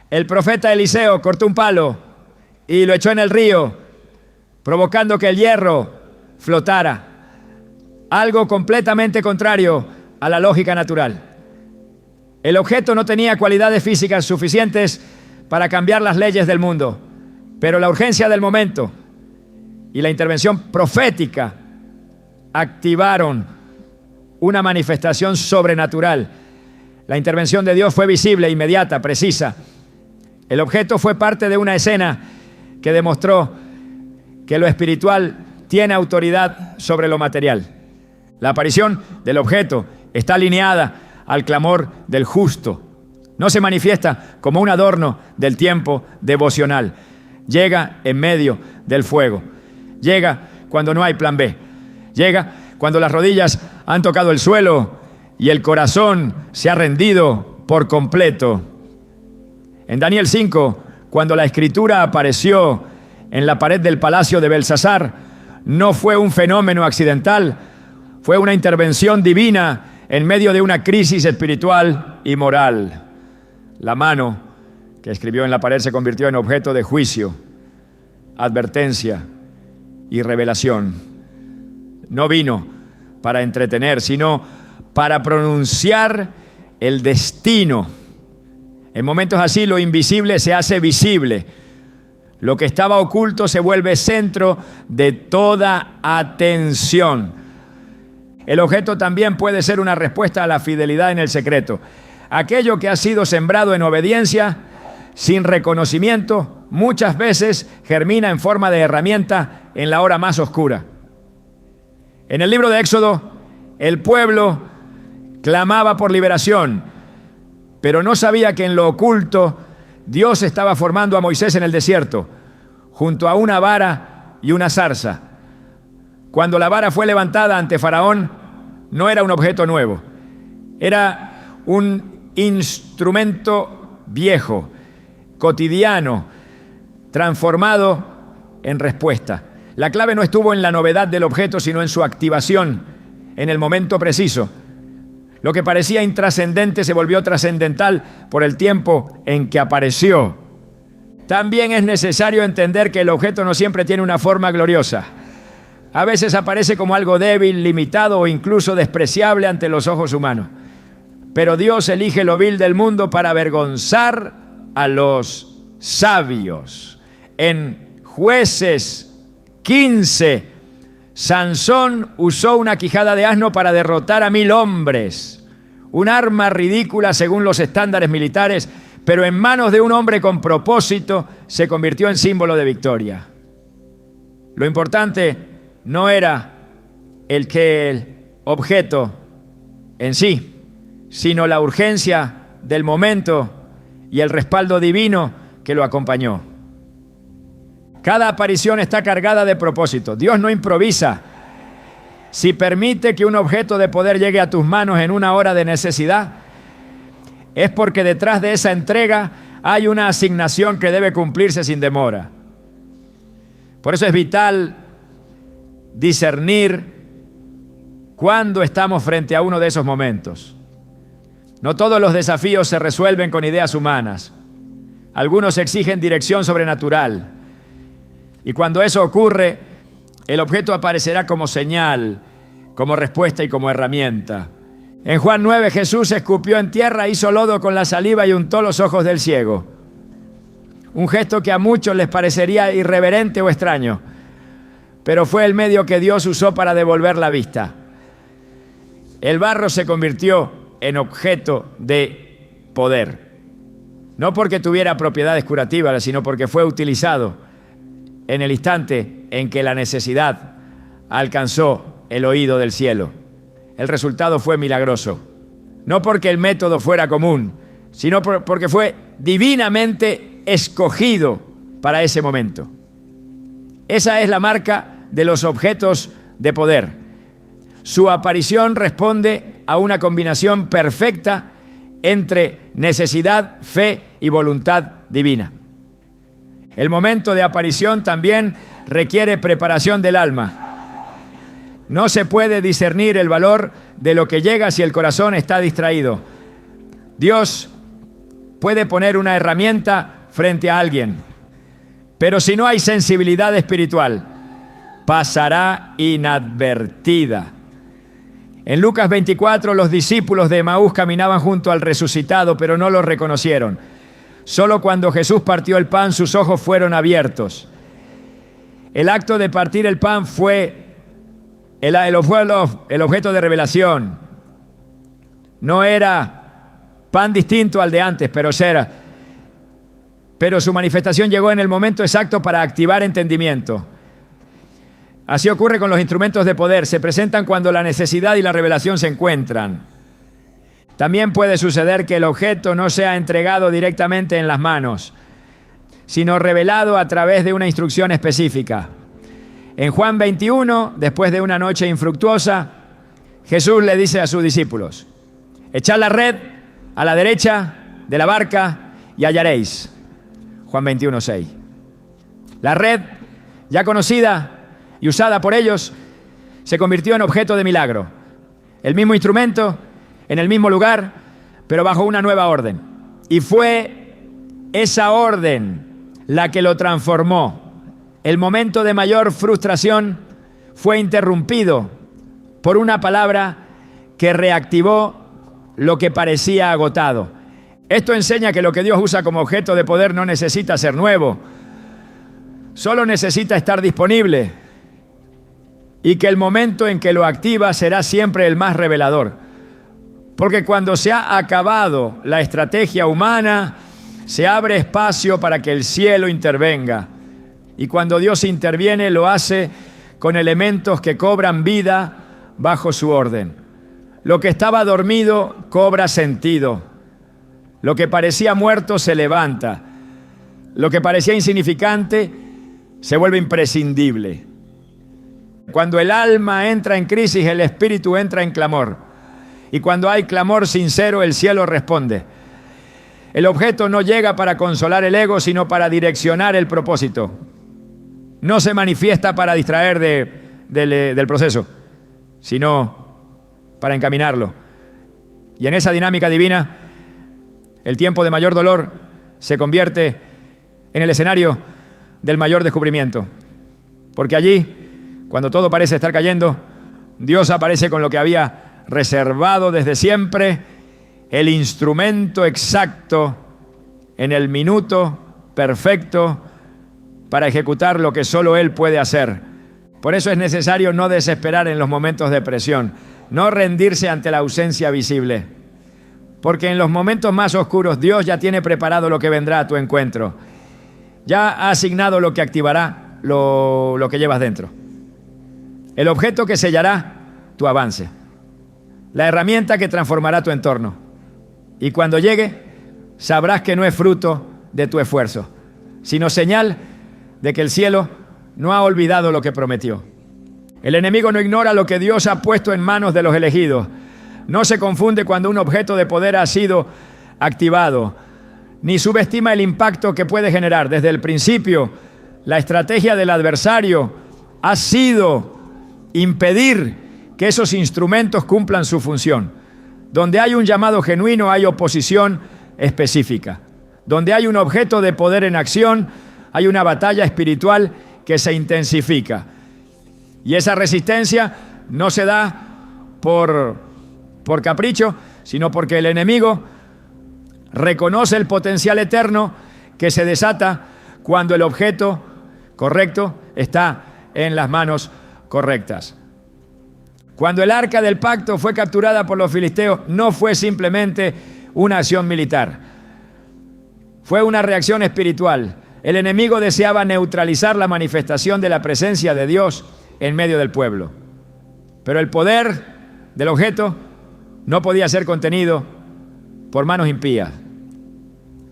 Speaker 1: el profeta Eliseo cortó un palo y lo echó en el río, provocando que el hierro flotara. Algo completamente contrario a la lógica natural. El objeto no tenía cualidades físicas suficientes para cambiar las leyes del mundo, pero la urgencia del momento y la intervención profética activaron una manifestación sobrenatural. La intervención de Dios fue visible, inmediata, precisa. El objeto fue parte de una escena que demostró que lo espiritual tiene autoridad sobre lo material. La aparición del objeto está alineada al clamor del justo. No se manifiesta como un adorno del tiempo devocional. Llega en medio del fuego. Llega cuando no hay plan B. Llega cuando las rodillas han tocado el suelo y el corazón se ha rendido por completo. En Daniel 5, cuando la escritura apareció en la pared del palacio de Belsasar, no fue un fenómeno accidental, fue una intervención divina en medio de una crisis espiritual y moral. La mano que escribió en la pared se convirtió en objeto de juicio, advertencia y revelación. No vino para entretener, sino para pronunciar el destino. En momentos así lo invisible se hace visible. Lo que estaba oculto se vuelve centro de toda atención. El objeto también puede ser una respuesta a la fidelidad en el secreto. Aquello que ha sido sembrado en obediencia, sin reconocimiento, muchas veces germina en forma de herramienta en la hora más oscura. En el libro de Éxodo, el pueblo clamaba por liberación, pero no sabía que en lo oculto Dios estaba formando a Moisés en el desierto, junto a una vara y una zarza. Cuando la vara fue levantada ante Faraón, no era un objeto nuevo, era un instrumento viejo, cotidiano, transformado en respuesta. La clave no estuvo en la novedad del objeto, sino en su activación en el momento preciso. Lo que parecía intrascendente se volvió trascendental por el tiempo en que apareció. También es necesario entender que el objeto no siempre tiene una forma gloriosa. A veces aparece como algo débil, limitado o incluso despreciable ante los ojos humanos. Pero Dios elige lo vil del mundo para avergonzar a los sabios. En Jueces 15, Sansón usó una quijada de asno para derrotar a 1000 hombres. Un arma ridícula según los estándares militares, pero en manos de un hombre con propósito se convirtió en símbolo de victoria. Lo importante no era el objeto en sí, sino la urgencia del momento y el respaldo divino que lo acompañó. Cada aparición está cargada de propósito. Dios no improvisa. Si permite que un objeto de poder llegue a tus manos en una hora de necesidad, es porque detrás de esa entrega hay una asignación que debe cumplirse sin demora. Por eso es vital discernir cuándo estamos frente a uno de esos momentos. No todos los desafíos se resuelven con ideas humanas. Algunos exigen dirección sobrenatural. Y cuando eso ocurre, el objeto aparecerá como señal, como respuesta y como herramienta. En Juan 9, Jesús escupió en tierra, hizo lodo con la saliva y untó los ojos del ciego. Un gesto que a muchos les parecería irreverente o extraño, pero fue el medio que Dios usó para devolver la vista. El barro se convirtió en objeto de poder, no porque tuviera propiedades curativas, sino porque fue utilizado en el instante en que la necesidad alcanzó el oído del cielo. El resultado fue milagroso, no porque el método fuera común, sino porque fue divinamente escogido para ese momento. Esa es la marca de los objetos de poder. Su aparición responde a una combinación perfecta entre necesidad, fe y voluntad divina. El momento de aparición también requiere preparación del alma. No se puede discernir el valor de lo que llega si el corazón está distraído. Dios puede poner una herramienta frente a alguien, pero si no hay sensibilidad espiritual, pasará inadvertida. En Lucas 24, los discípulos de Emaús caminaban junto al resucitado, pero no lo reconocieron. Solo cuando Jesús partió el pan, sus ojos fueron abiertos. El acto de partir el pan fue el objeto de revelación. No era pan distinto al de antes, pero su manifestación llegó en el momento exacto para activar entendimiento. Así ocurre con los instrumentos de poder. Se presentan cuando la necesidad y la revelación se encuentran. También puede suceder que el objeto no sea entregado directamente en las manos, sino revelado a través de una instrucción específica. En Juan 21, después de una noche infructuosa, Jesús le dice a sus discípulos: echad la red a la derecha de la barca y hallaréis. Juan 21, 6. La red, ya conocida y usada por ellos, se convirtió en objeto de milagro. El mismo instrumento, en el mismo lugar, pero bajo una nueva orden. Y fue esa orden la que lo transformó. El momento de mayor frustración fue interrumpido por una palabra que reactivó lo que parecía agotado. Esto enseña que lo que Dios usa como objeto de poder no necesita ser nuevo, solo necesita estar disponible, y que el momento en que lo activa será siempre el más revelador. Porque cuando se ha acabado la estrategia humana, se abre espacio para que el cielo intervenga. Y cuando Dios interviene, lo hace con elementos que cobran vida bajo su orden. Lo que estaba dormido cobra sentido. Lo que parecía muerto se levanta. Lo que parecía insignificante se vuelve imprescindible. Cuando el alma entra en crisis, el espíritu entra en clamor. Y cuando hay clamor sincero, el cielo responde. El objeto no llega para consolar el ego, sino para direccionar el propósito. No se manifiesta para distraer del proceso, sino para encaminarlo. Y en esa dinámica divina, el tiempo de mayor dolor se convierte en el escenario del mayor descubrimiento. Porque allí, cuando todo parece estar cayendo, Dios aparece con lo que había reservado desde siempre, el instrumento exacto en el minuto perfecto para ejecutar lo que solo Él puede hacer. Por eso es necesario no desesperar en los momentos de presión, no rendirse ante la ausencia visible, porque en los momentos más oscuros Dios ya tiene preparado lo que vendrá a tu encuentro. Ya ha asignado lo que activará lo que llevas dentro. El objeto que sellará tu avance. La herramienta que transformará tu entorno. Y cuando llegue, sabrás que no es fruto de tu esfuerzo, sino señal de que el cielo no ha olvidado lo que prometió. El enemigo no ignora lo que Dios ha puesto en manos de los elegidos. No se confunde cuando un objeto de poder ha sido activado, ni subestima el impacto que puede generar. Desde el principio, la estrategia del adversario ha sido impedir que esos instrumentos cumplan su función. Donde hay un llamado genuino, hay oposición específica. Donde hay un objeto de poder en acción, hay una batalla espiritual que se intensifica. Y esa resistencia no se da por capricho, sino porque el enemigo reconoce el potencial eterno que se desata cuando el objeto correcto está en las manos correctas. Cuando el arca del pacto fue capturada por los filisteos, no fue simplemente una acción militar. Fue una reacción espiritual. El enemigo deseaba neutralizar la manifestación de la presencia de Dios en medio del pueblo. Pero el poder del objeto no podía ser contenido por manos impías.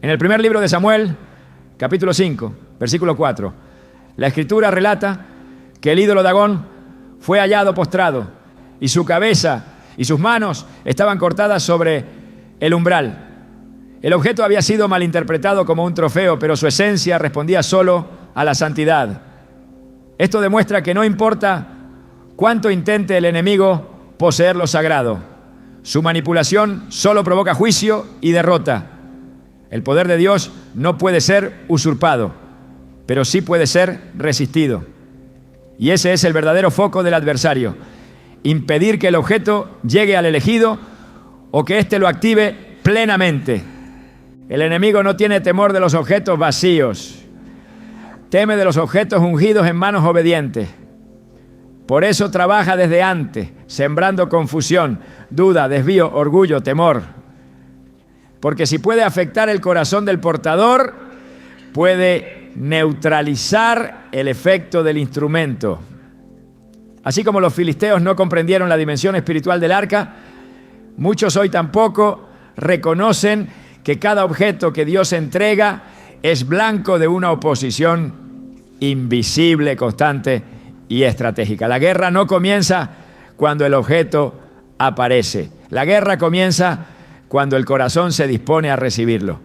Speaker 1: En el primer libro de Samuel, capítulo 5, versículo 4, la Escritura relata que el ídolo Dagón fue hallado postrado y su cabeza y sus manos estaban cortadas sobre el umbral. El objeto había sido malinterpretado como un trofeo, pero su esencia respondía solo a la santidad. Esto demuestra que no importa cuánto intente el enemigo poseer lo sagrado, su manipulación solo provoca juicio y derrota. El poder de Dios no puede ser usurpado, pero sí puede ser resistido. Y ese es el verdadero foco del adversario: impedir que el objeto llegue al elegido o que éste lo active plenamente. El enemigo no tiene temor de los objetos vacíos, teme de los objetos ungidos en manos obedientes. Por eso trabaja desde antes, sembrando confusión, duda, desvío, orgullo, temor. Porque si puede afectar el corazón del portador, puede neutralizar el efecto del instrumento. Así como los filisteos no comprendieron la dimensión espiritual del arca, muchos hoy tampoco reconocen que cada objeto que Dios entrega es blanco de una oposición invisible, constante y estratégica. La guerra no comienza cuando el objeto aparece. La guerra comienza cuando el corazón se dispone a recibirlo.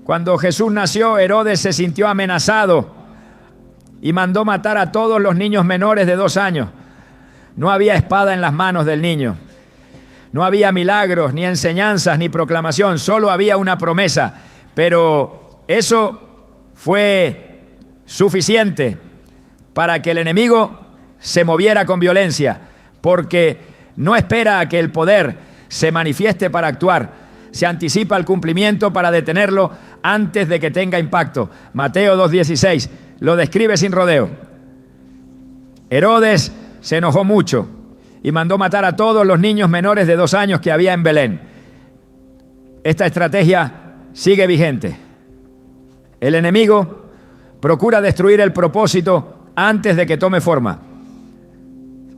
Speaker 1: Cuando Jesús nació, Herodes se sintió amenazado y mandó matar a todos los niños menores de 2 años. No había espada en las manos del niño. No había milagros, ni enseñanzas, ni proclamación. Solo había una promesa. Pero eso fue suficiente para que el enemigo se moviera con violencia, porque no espera a que el poder se manifieste para actuar. Se anticipa al cumplimiento para detenerlo antes de que tenga impacto. Mateo 2:16 lo describe sin rodeo. Herodes se enojó mucho y mandó matar a todos los niños menores de 2 años que había en Belén. Esta estrategia sigue vigente. El enemigo procura destruir el propósito antes de que tome forma.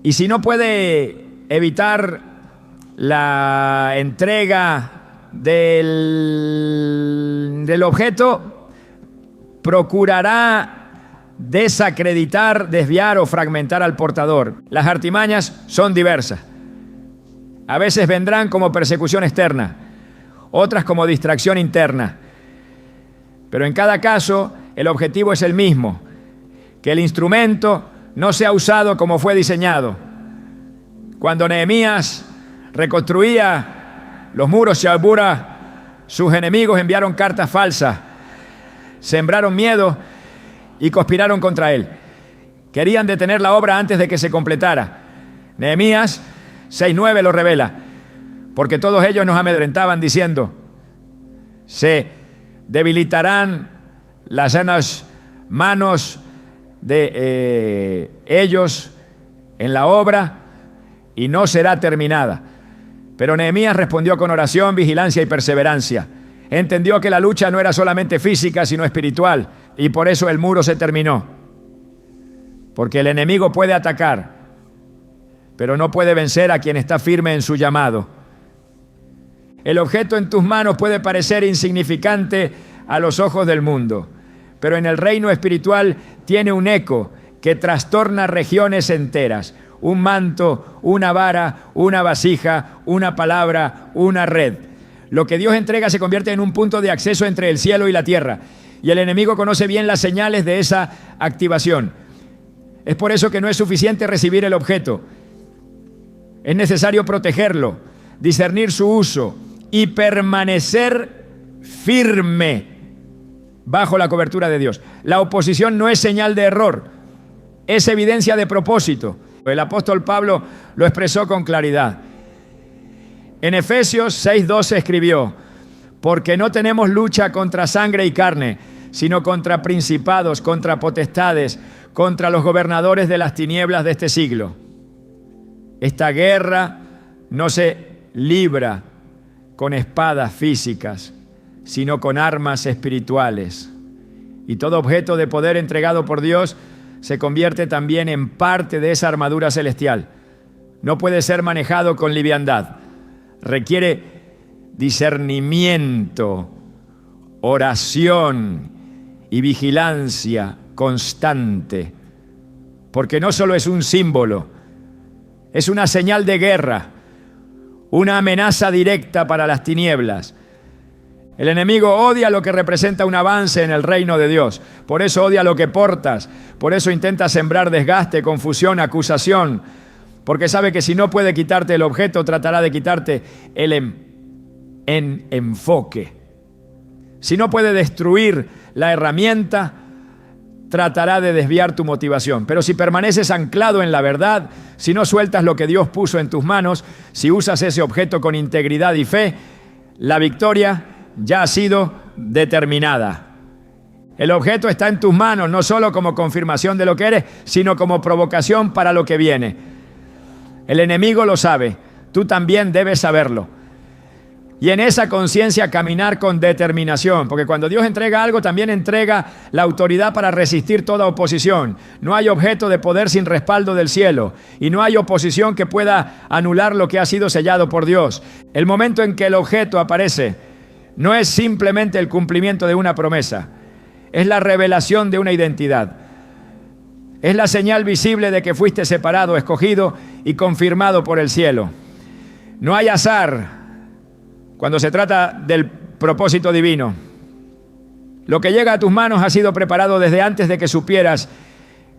Speaker 1: Y si no puede evitar la entrega del objeto, procurará desacreditar, desviar o fragmentar al portador. Las artimañas son diversas. A veces vendrán como persecución externa, otras como distracción interna. Pero en cada caso, el objetivo es el mismo: que el instrumento no sea usado como fue diseñado. Cuando Nehemías reconstruía los muros de Albura, sus enemigos enviaron cartas falsas, sembraron miedo y conspiraron contra él. Querían detener la obra antes de que se completara. Nehemías 6:9 lo revela, porque todos ellos nos amedrentaban diciendo: se debilitarán las manos de ellos en la obra y no será terminada. Pero Nehemías respondió con oración, vigilancia y perseverancia. Entendió que la lucha no era solamente física, sino espiritual, y por eso el muro se terminó. Porque el enemigo puede atacar, pero no puede vencer a quien está firme en su llamado. El objeto en tus manos puede parecer insignificante a los ojos del mundo, pero en el reino espiritual tiene un eco que trastorna regiones enteras. Un manto, una vara, una vasija, una palabra, una red. Lo que Dios entrega se convierte en un punto de acceso entre el cielo y la tierra, y el enemigo conoce bien las señales de esa activación. Es por eso que no es suficiente recibir el objeto. Es necesario protegerlo, discernir su uso y permanecer firme bajo la cobertura de Dios. La oposición no es señal de error, es evidencia de propósito. El apóstol Pablo lo expresó con claridad. En Efesios 6:12 escribió: porque no tenemos lucha contra sangre y carne, sino contra principados, contra potestades, contra los gobernadores de las tinieblas de este siglo. Esta guerra no se libra con espadas físicas, sino con armas espirituales. Y todo objeto de poder entregado por Dios se convierte también en parte de esa armadura celestial. No puede ser manejado con liviandad. Requiere discernimiento, oración y vigilancia constante. Porque no solo es un símbolo, es una señal de guerra, una amenaza directa para las tinieblas. El enemigo odia lo que representa un avance en el reino de Dios. Por eso odia lo que portas. Por eso intenta sembrar desgaste, confusión, acusación. Porque sabe que si no puede quitarte el objeto, tratará de quitarte el enfoque. Si no puede destruir la herramienta, tratará de desviar tu motivación. Pero si permaneces anclado en la verdad, si no sueltas lo que Dios puso en tus manos, si usas ese objeto con integridad y fe, la victoria ya ha sido determinada. El objeto está en tus manos, no solo como confirmación de lo que eres, sino como provocación para lo que viene. El enemigo lo sabe, tú también debes saberlo. Y en esa conciencia caminar con determinación, porque cuando Dios entrega algo, también entrega la autoridad para resistir toda oposición. No hay objeto de poder sin respaldo del cielo, y no hay oposición que pueda anular lo que ha sido sellado por Dios. El momento en que el objeto aparece no es simplemente el cumplimiento de una promesa, es la revelación de una identidad. Es la señal visible de que fuiste separado, escogido y confirmado por el cielo. No hay azar cuando se trata del propósito divino. Lo que llega a tus manos ha sido preparado desde antes de que supieras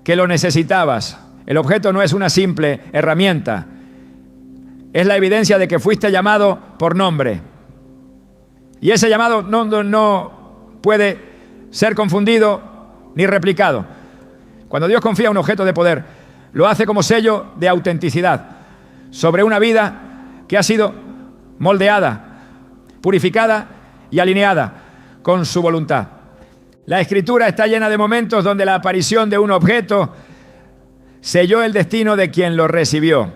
Speaker 1: que lo necesitabas. El objeto no es una simple herramienta, es la evidencia de que fuiste llamado por nombre. Y ese llamado no puede ser confundido ni replicado. Cuando Dios confía un objeto de poder, lo hace como sello de autenticidad sobre una vida que ha sido moldeada, purificada y alineada con su voluntad. La Escritura está llena de momentos donde la aparición de un objeto selló el destino de quien lo recibió.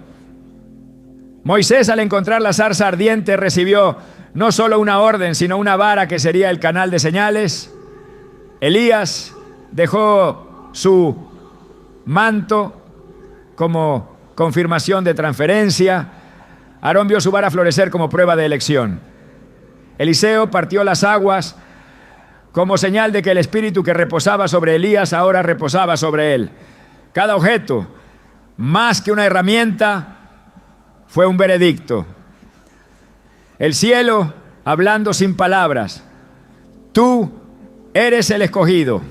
Speaker 1: Moisés, al encontrar la zarza ardiente, recibió no solo una orden, sino una vara que sería el canal de señales. Elías dejó su manto como confirmación de transferencia. Aarón vio su vara florecer como prueba de elección. Eliseo partió las aguas como señal de que el espíritu que reposaba sobre Elías ahora reposaba sobre él. Cada objeto, más que una herramienta, fue un veredicto. El cielo hablando sin palabras: tú eres el escogido.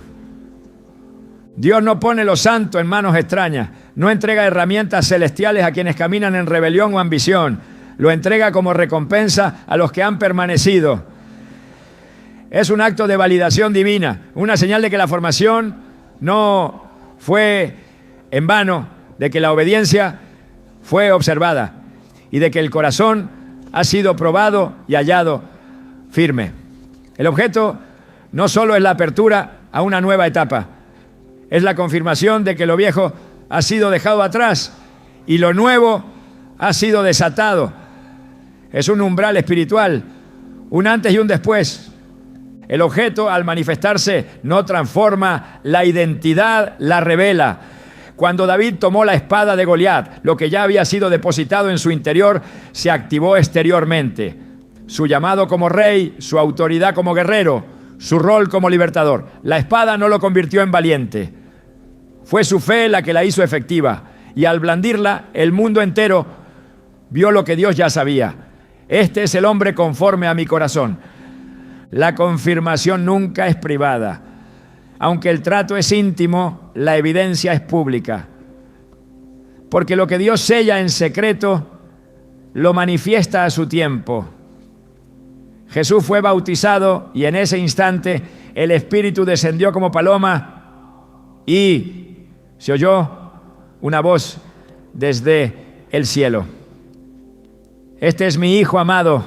Speaker 1: Dios no pone lo santo en manos extrañas, no entrega herramientas celestiales a quienes caminan en rebelión o ambición, lo entrega como recompensa a los que han permanecido. Es un acto de validación divina, una señal de que la formación no fue en vano, de que la obediencia fue observada y de que el corazón ha sido probado y hallado firme. El objeto no solo es la apertura a una nueva etapa, es la confirmación de que lo viejo ha sido dejado atrás y lo nuevo ha sido desatado. Es un umbral espiritual, un antes y un después. El objeto, al manifestarse, no transforma la identidad, la revela. Cuando David tomó la espada de Goliat, lo que ya había sido depositado en su interior se activó exteriormente. Su llamado como rey, su autoridad como guerrero, su rol como libertador. La espada no lo convirtió en valiente. Fue su fe la que la hizo efectiva. Y al blandirla, el mundo entero vio lo que Dios ya sabía. Este es el hombre conforme a mi corazón. La confirmación nunca es privada. Aunque el trato es íntimo, la evidencia es pública. Porque lo que Dios sella en secreto, lo manifiesta a su tiempo. Jesús fue bautizado y en ese instante el Espíritu descendió como paloma y se oyó una voz desde el cielo. Este es mi Hijo amado,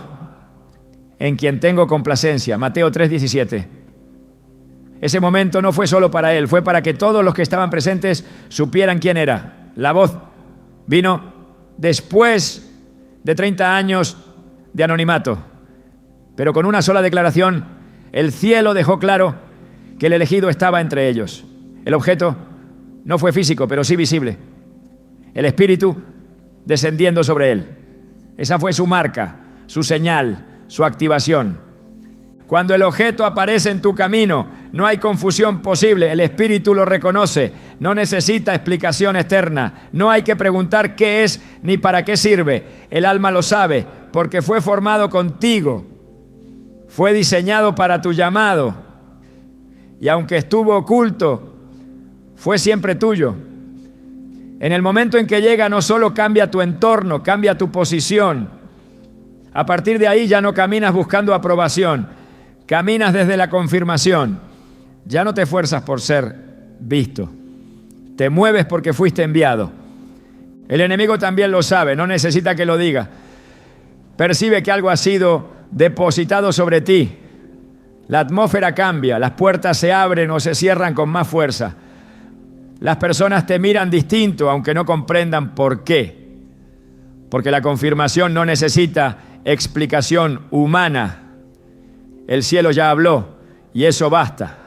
Speaker 1: en quien tengo complacencia. Mateo 3:17. Ese momento no fue solo para él, fue para que todos los que estaban presentes supieran quién era. La voz vino después de 30 años de anonimato, pero con una sola declaración, el cielo dejó claro que el elegido estaba entre ellos. El objeto no fue físico, pero sí visible. El Espíritu descendiendo sobre él. Esa fue su marca, su señal, su activación. Cuando el objeto aparece en tu camino, no hay confusión posible. El espíritu lo reconoce. No necesita explicación externa. No hay que preguntar qué es ni para qué sirve. El alma lo sabe porque fue formado contigo. Fue diseñado para tu llamado. Y aunque estuvo oculto, fue siempre tuyo. En el momento en que llega, no solo cambia tu entorno, cambia tu posición. A partir de ahí ya no caminas buscando aprobación, caminas desde la confirmación. Ya no te esfuerzas por ser visto, te mueves porque fuiste enviado. El enemigo también lo sabe, no necesita que lo diga. Percibe que algo ha sido depositado sobre ti. La atmósfera cambia, las puertas se abren o se cierran con más fuerza. Las personas te miran distinto, aunque no comprendan por qué. Porque la confirmación no necesita explicación humana. El cielo ya habló y eso basta.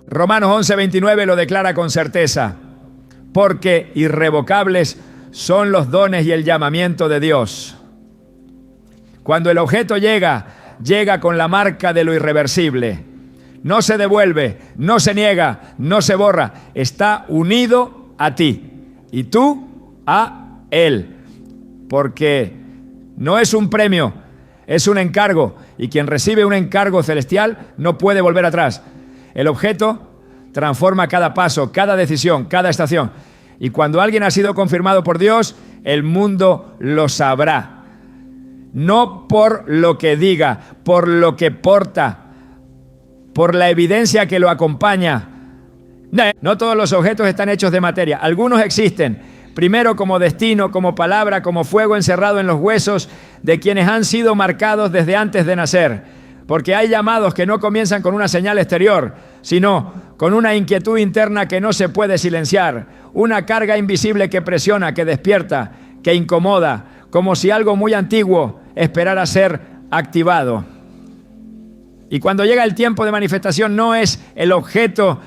Speaker 1: Romanos 11:29 lo declara con certeza. Porque irrevocables son los dones y el llamamiento de Dios. Cuando el objeto llega con la marca de lo irreversible. No se devuelve, no se niega, no se borra. Está unido a ti y tú a Él. Porque no es un premio, es un encargo. Y quien recibe un encargo celestial no puede volver atrás. El objeto transforma cada paso, cada decisión, cada estación. Y cuando alguien ha sido confirmado por Dios, el mundo lo sabrá. No por lo que diga, por lo que porta, por la evidencia que lo acompaña. No todos los objetos están hechos de materia. Algunos existen, primero como destino, como palabra, como fuego encerrado en los huesos de quienes han sido marcados desde antes de nacer. Porque hay llamados que no comienzan con una señal exterior, sino con una inquietud interna que no se puede silenciar, una carga invisible que presiona, que despierta, que incomoda, como si algo muy antiguo esperara ser activado. Y cuando llega el tiempo de manifestación, no es el objeto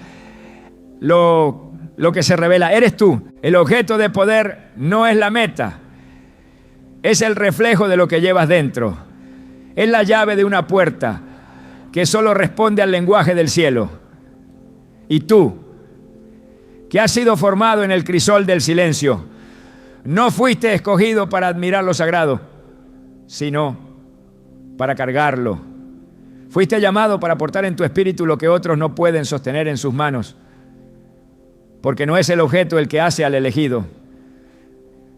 Speaker 1: lo que se revela, eres tú. El objeto de poder no es la meta, es el reflejo de lo que llevas dentro. Es la llave de una puerta que solo responde al lenguaje del cielo. Y tú, que has sido formado en el crisol del silencio, no fuiste escogido para admirar lo sagrado, sino para cargarlo. Fuiste llamado para portar en tu espíritu lo que otros no pueden sostener en sus manos. Porque no es el objeto el que hace al elegido,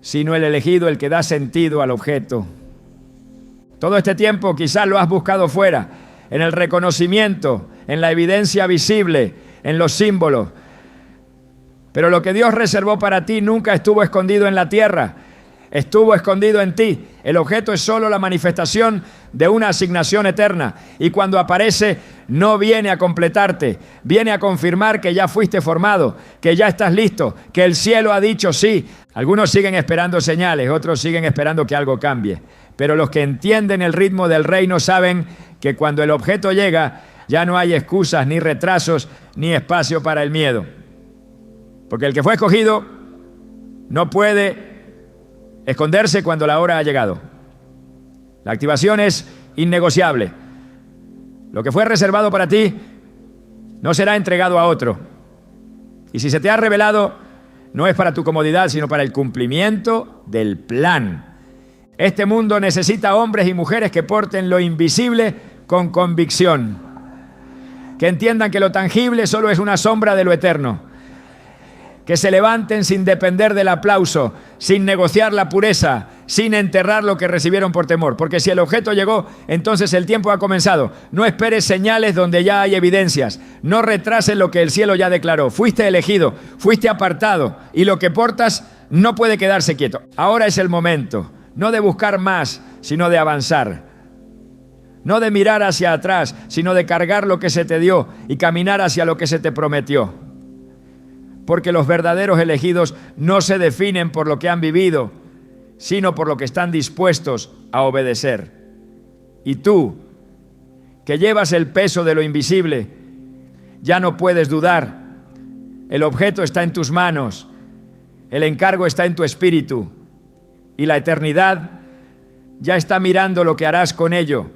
Speaker 1: sino el elegido el que da sentido al objeto. Todo este tiempo quizás lo has buscado fuera, en el reconocimiento, en la evidencia visible, en los símbolos. Pero lo que Dios reservó para ti nunca estuvo escondido en la tierra, estuvo escondido en ti. El objeto es solo la manifestación de una asignación eterna. Y cuando aparece, no viene a completarte, viene a confirmar que ya fuiste formado, que ya estás listo, que el cielo ha dicho sí. Algunos siguen esperando señales, otros siguen esperando que algo cambie. Pero los que entienden el ritmo del reino saben que cuando el objeto llega, ya no hay excusas, ni retrasos, ni espacio para el miedo. Porque el que fue escogido no puede esconderse cuando la hora ha llegado. La activación es innegociable. Lo que fue reservado para ti no será entregado a otro. Y si se te ha revelado, no es para tu comodidad, sino para el cumplimiento del plan. Este mundo necesita hombres y mujeres que porten lo invisible con convicción. Que entiendan que lo tangible solo es una sombra de lo eterno. Que se levanten sin depender del aplauso, sin negociar la pureza, sin enterrar lo que recibieron por temor. Porque si el objeto llegó, entonces el tiempo ha comenzado. No esperes señales donde ya hay evidencias. No retrases lo que el cielo ya declaró. Fuiste elegido, fuiste apartado y lo que portas no puede quedarse quieto. Ahora es el momento, no de buscar más, sino de avanzar. No de mirar hacia atrás, sino de cargar lo que se te dio y caminar hacia lo que se te prometió. Porque los verdaderos elegidos no se definen por lo que han vivido, sino por lo que están dispuestos a obedecer. Y tú, que llevas el peso de lo invisible, ya no puedes dudar. El objeto está en tus manos, el encargo está en tu espíritu, y la eternidad ya está mirando lo que harás con ello.